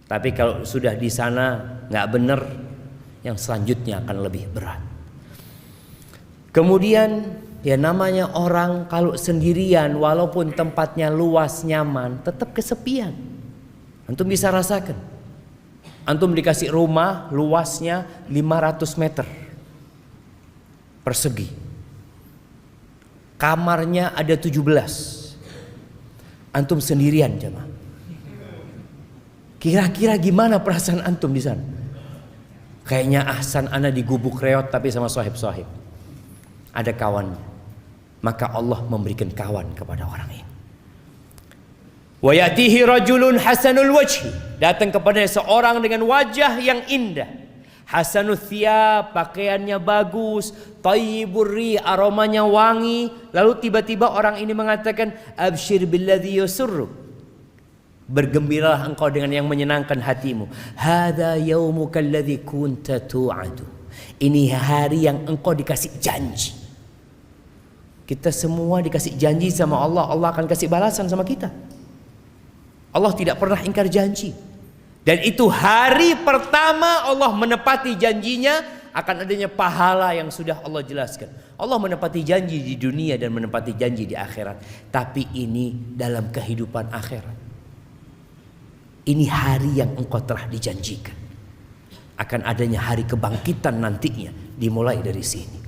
Tapi kalau sudah di sana nggak benar, yang selanjutnya akan lebih berat. Kemudian ya namanya orang kalau sendirian, walaupun tempatnya luas nyaman, tetap kesepian. Antum bisa rasakan. Antum dikasih rumah luasnya 500 meter persegi. Kamarnya ada 17. Antum sendirian jemaah. Kira-kira gimana perasaan antum di sana? Kayaknya ahsan ana di gubuk reot tapi sama sohib-sohib. Ada kawannya. Maka Allah memberikan kawan kepada orang ini. Wa yatihi rajulun hasanul wajhi. Datang kepadanya seorang dengan wajah yang indah. Hasanul thiyab, pakaiannya bagus, thayyibur ri, aromanya wangi. Lalu tiba-tiba orang ini mengatakan, absyir billadzi yusurruk. Bergembiralah engkau dengan yang menyenangkan hatimu. Hadza yaumuka alladzi kunta tu'adu. Ini hari yang engkau dikasih janji. Kita semua dikasih janji sama Allah, Allah akan kasih balasan sama kita. Allah tidak pernah ingkar janji. Dan itu hari pertama Allah menepati janjinya, akan adanya pahala yang sudah Allah jelaskan. Allah menepati janji di dunia dan menepati janji di akhirat. Tapi ini dalam kehidupan akhirat. Ini hari yang engkau telah dijanjikan. Akan adanya hari kebangkitan nantinya, dimulai dari sini.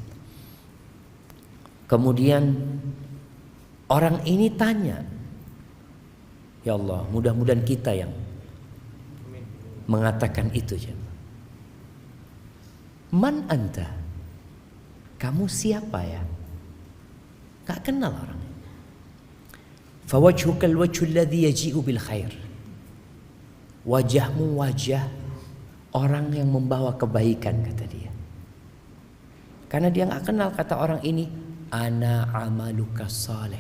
Kemudian orang ini tanya, ya Allah, mudah-mudahan kita yang mengatakan itu. Man anta? Kamu siapa ya? Gak kenal orangnya. Fawajhukal wajhul ladzi yaji'u bil khair. Wajahmu wajah orang yang membawa kebaikan, kata dia. Karena dia gak kenal kata orang ini, ana amaluka saleh.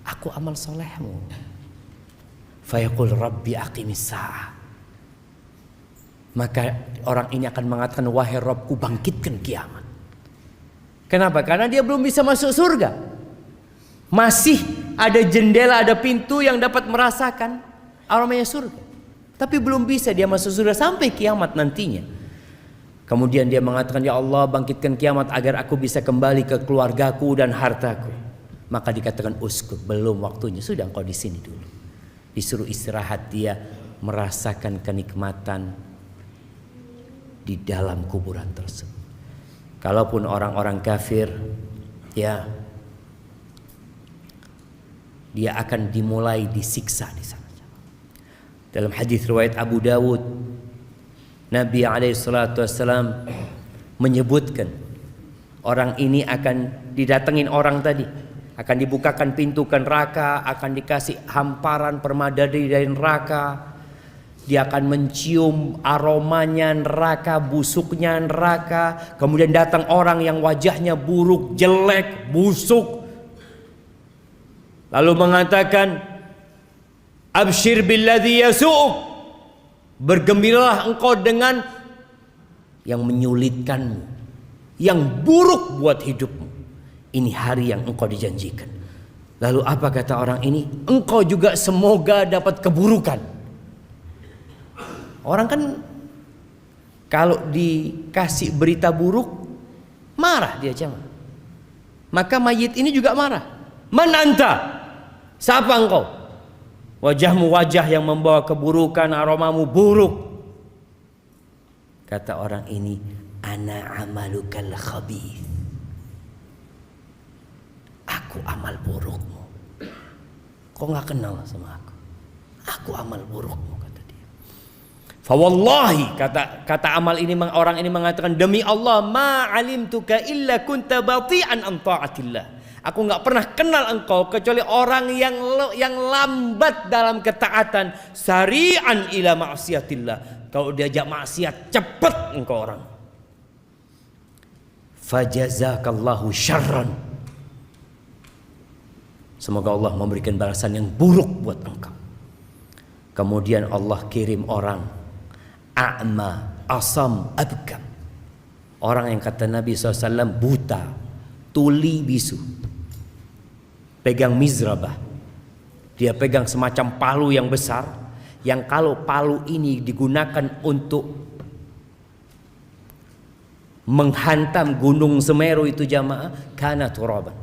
Aku amal solehmu. Fayaqul rabbi aqimis sa'ah. Maka orang ini akan mengatakan, wahai Rabbku, bangkitkan kiamat. Kenapa? Karena dia belum bisa masuk surga. Masih ada jendela, ada pintu yang dapat merasakan aromanya surga. Tapi belum bisa dia masuk surga sampai kiamat nantinya. Kemudian dia mengatakan, ya Allah, bangkitkan kiamat agar aku bisa kembali ke keluargaku dan hartaku. Maka dikatakan, uskut, belum waktunya, sudah engkau di sini dulu. Disuruh istirahat, dia merasakan kenikmatan di dalam kuburan tersebut. Kalaupun orang-orang kafir, ya, dia akan dimulai disiksa di sana. Dalam hadis riwayat Abu Dawud, Nabi SAW menyebutkan orang ini akan didatengin orang tadi, akan dibukakan pintu ke neraka, akan dikasih hamparan permadani dari neraka. Dia akan mencium aromanya neraka, busuknya neraka. Kemudian datang orang yang wajahnya buruk, jelek, busuk, lalu mengatakan, abshir billadzi yasu'uk, bergembiralah engkau dengan yang menyulitkanmu, yang buruk buat hidupmu. Ini hari yang engkau dijanjikan. Lalu apa kata orang ini? Engkau juga semoga dapat keburukan. Orang kan kalau dikasih berita buruk marah dia cuma. Maka mayit ini juga marah. Man anta? Siapa engkau? Wajahmu wajah yang membawa keburukan, aromamu buruk. Kata orang ini, ana amalukal khabith. Aku amal burukmu. Kau nggak kenal sama aku? Aku amal burukmu. Fawallahi, kata amal ini, orang ini mengatakan, demi Allah, ma alimtuka illa kunta bati'an an ta'atillah. Aku enggak pernah kenal engkau kecuali orang yang lambat dalam ketaatan, sari'an ila ma'siyatillah. Kalau diajak maksiat cepat engkau orang. Fajazakallahu syarran. Semoga Allah memberikan balasan yang buruk buat engkau. Kemudian Allah kirim orang a'ma, asam, abkam. Orang yang kata Nabi SAW buta, tuli, bisu. Pegang mizrabah. Dia pegang semacam palu yang besar, yang kalau palu ini digunakan untuk menghantam gunung Semeru itu jamaah, kana turaban.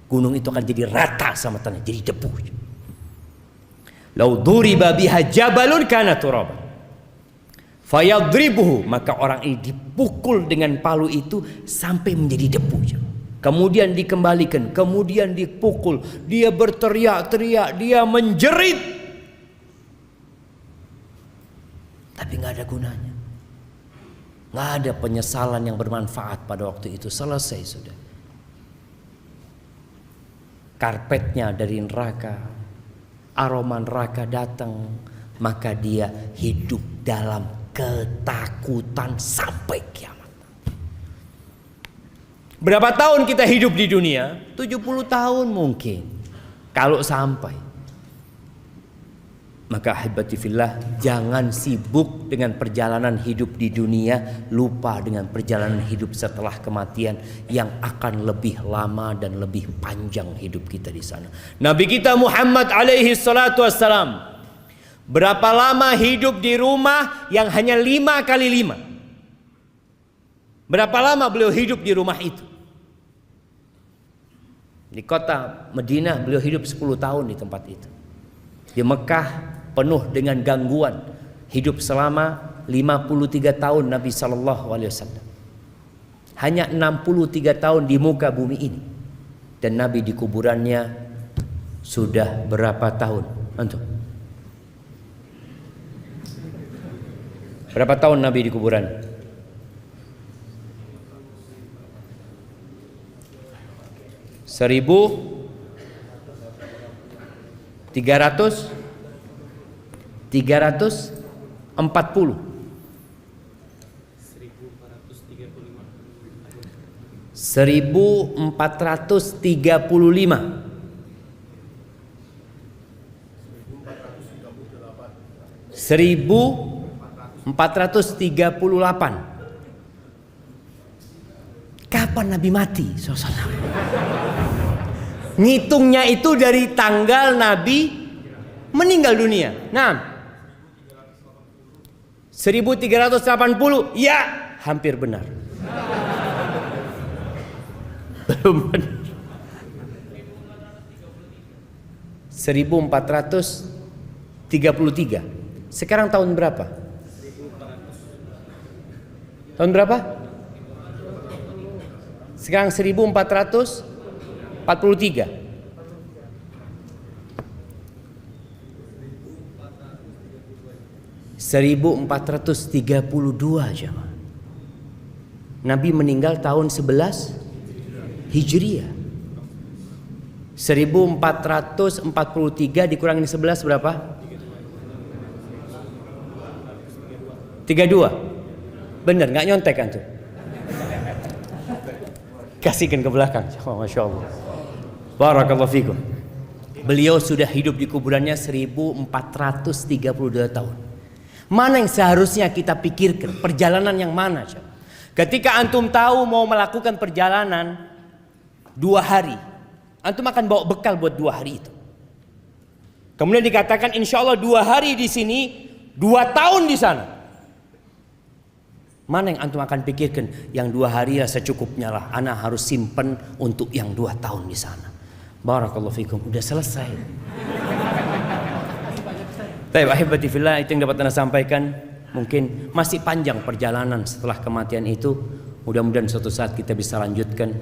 Gunung itu akan jadi rata sama tanah, jadi debu. Lau duriba biha jabalun kana turaban. Fayadribuhu, maka orang ini dipukul dengan palu itu sampai menjadi debu. Kemudian dikembalikan, kemudian dipukul, dia berteriak-teriak, dia menjerit, tapi nggak ada gunanya, nggak ada penyesalan yang bermanfaat pada waktu itu. Selesai sudah. Karpetnya dari neraka, aroma neraka datang, maka dia hidup dalam ketakutan sampai kiamat. Berapa tahun kita hidup di dunia? 70 tahun mungkin, kalau sampai. Maka ahibati fillah, jangan sibuk dengan perjalanan hidup di dunia, lupa dengan perjalanan hidup setelah kematian yang akan lebih lama dan lebih panjang hidup kita di sana. Nabi kita Muhammad alaihi salatu wassalam, berapa lama hidup di rumah yang hanya 5 kali 5? Berapa lama beliau hidup di rumah itu? Di kota Madinah beliau hidup 10 tahun di tempat itu. Di Mekah penuh dengan gangguan, hidup selama 53 tahun Nabi SAW. Hanya 63 tahun di muka bumi ini. Dan Nabi di kuburannya sudah berapa tahun? Antum? Berapa tahun Nabi di kuburan? Seribu 340. 1435. 1438. Kapan Nabi mati? Ngitungnya itu dari tanggal Nabi meninggal dunia. Nah, 1380. Ya, hampir benar. Belum benar. 1433. Sekarang tahun berapa? Tahun berapa? Sekarang 1443. 1432 jemaah. Nabi meninggal tahun 11 Hijriah. 1443 dikurangin 11 berapa? 32. Bener, nggak nyontek kan tuh? Kasihkan ke belakang. Oh, Masya Allah. Barakallahu fikum. Beliau sudah hidup di kuburannya 1432 tahun. Mana yang seharusnya kita pikirkan? Perjalanan yang mana? Ketika antum tahu mau melakukan perjalanan 2 hari, antum akan bawa bekal buat 2 hari itu. Kemudian dikatakan insya Allah 2 hari di sini, 2 tahun di sana. Mana yang antum akan pikirkan? Yang 2 hari ya secukupnya lah. Ana harus simpen untuk yang 2 tahun di sana. Barakallahu fikum. Udah selesai. Baik, ahibati fillah, itu yang dapat ana sampaikan. Mungkin masih panjang perjalanan setelah kematian itu. Mudah-mudahan suatu saat kita bisa lanjutkan.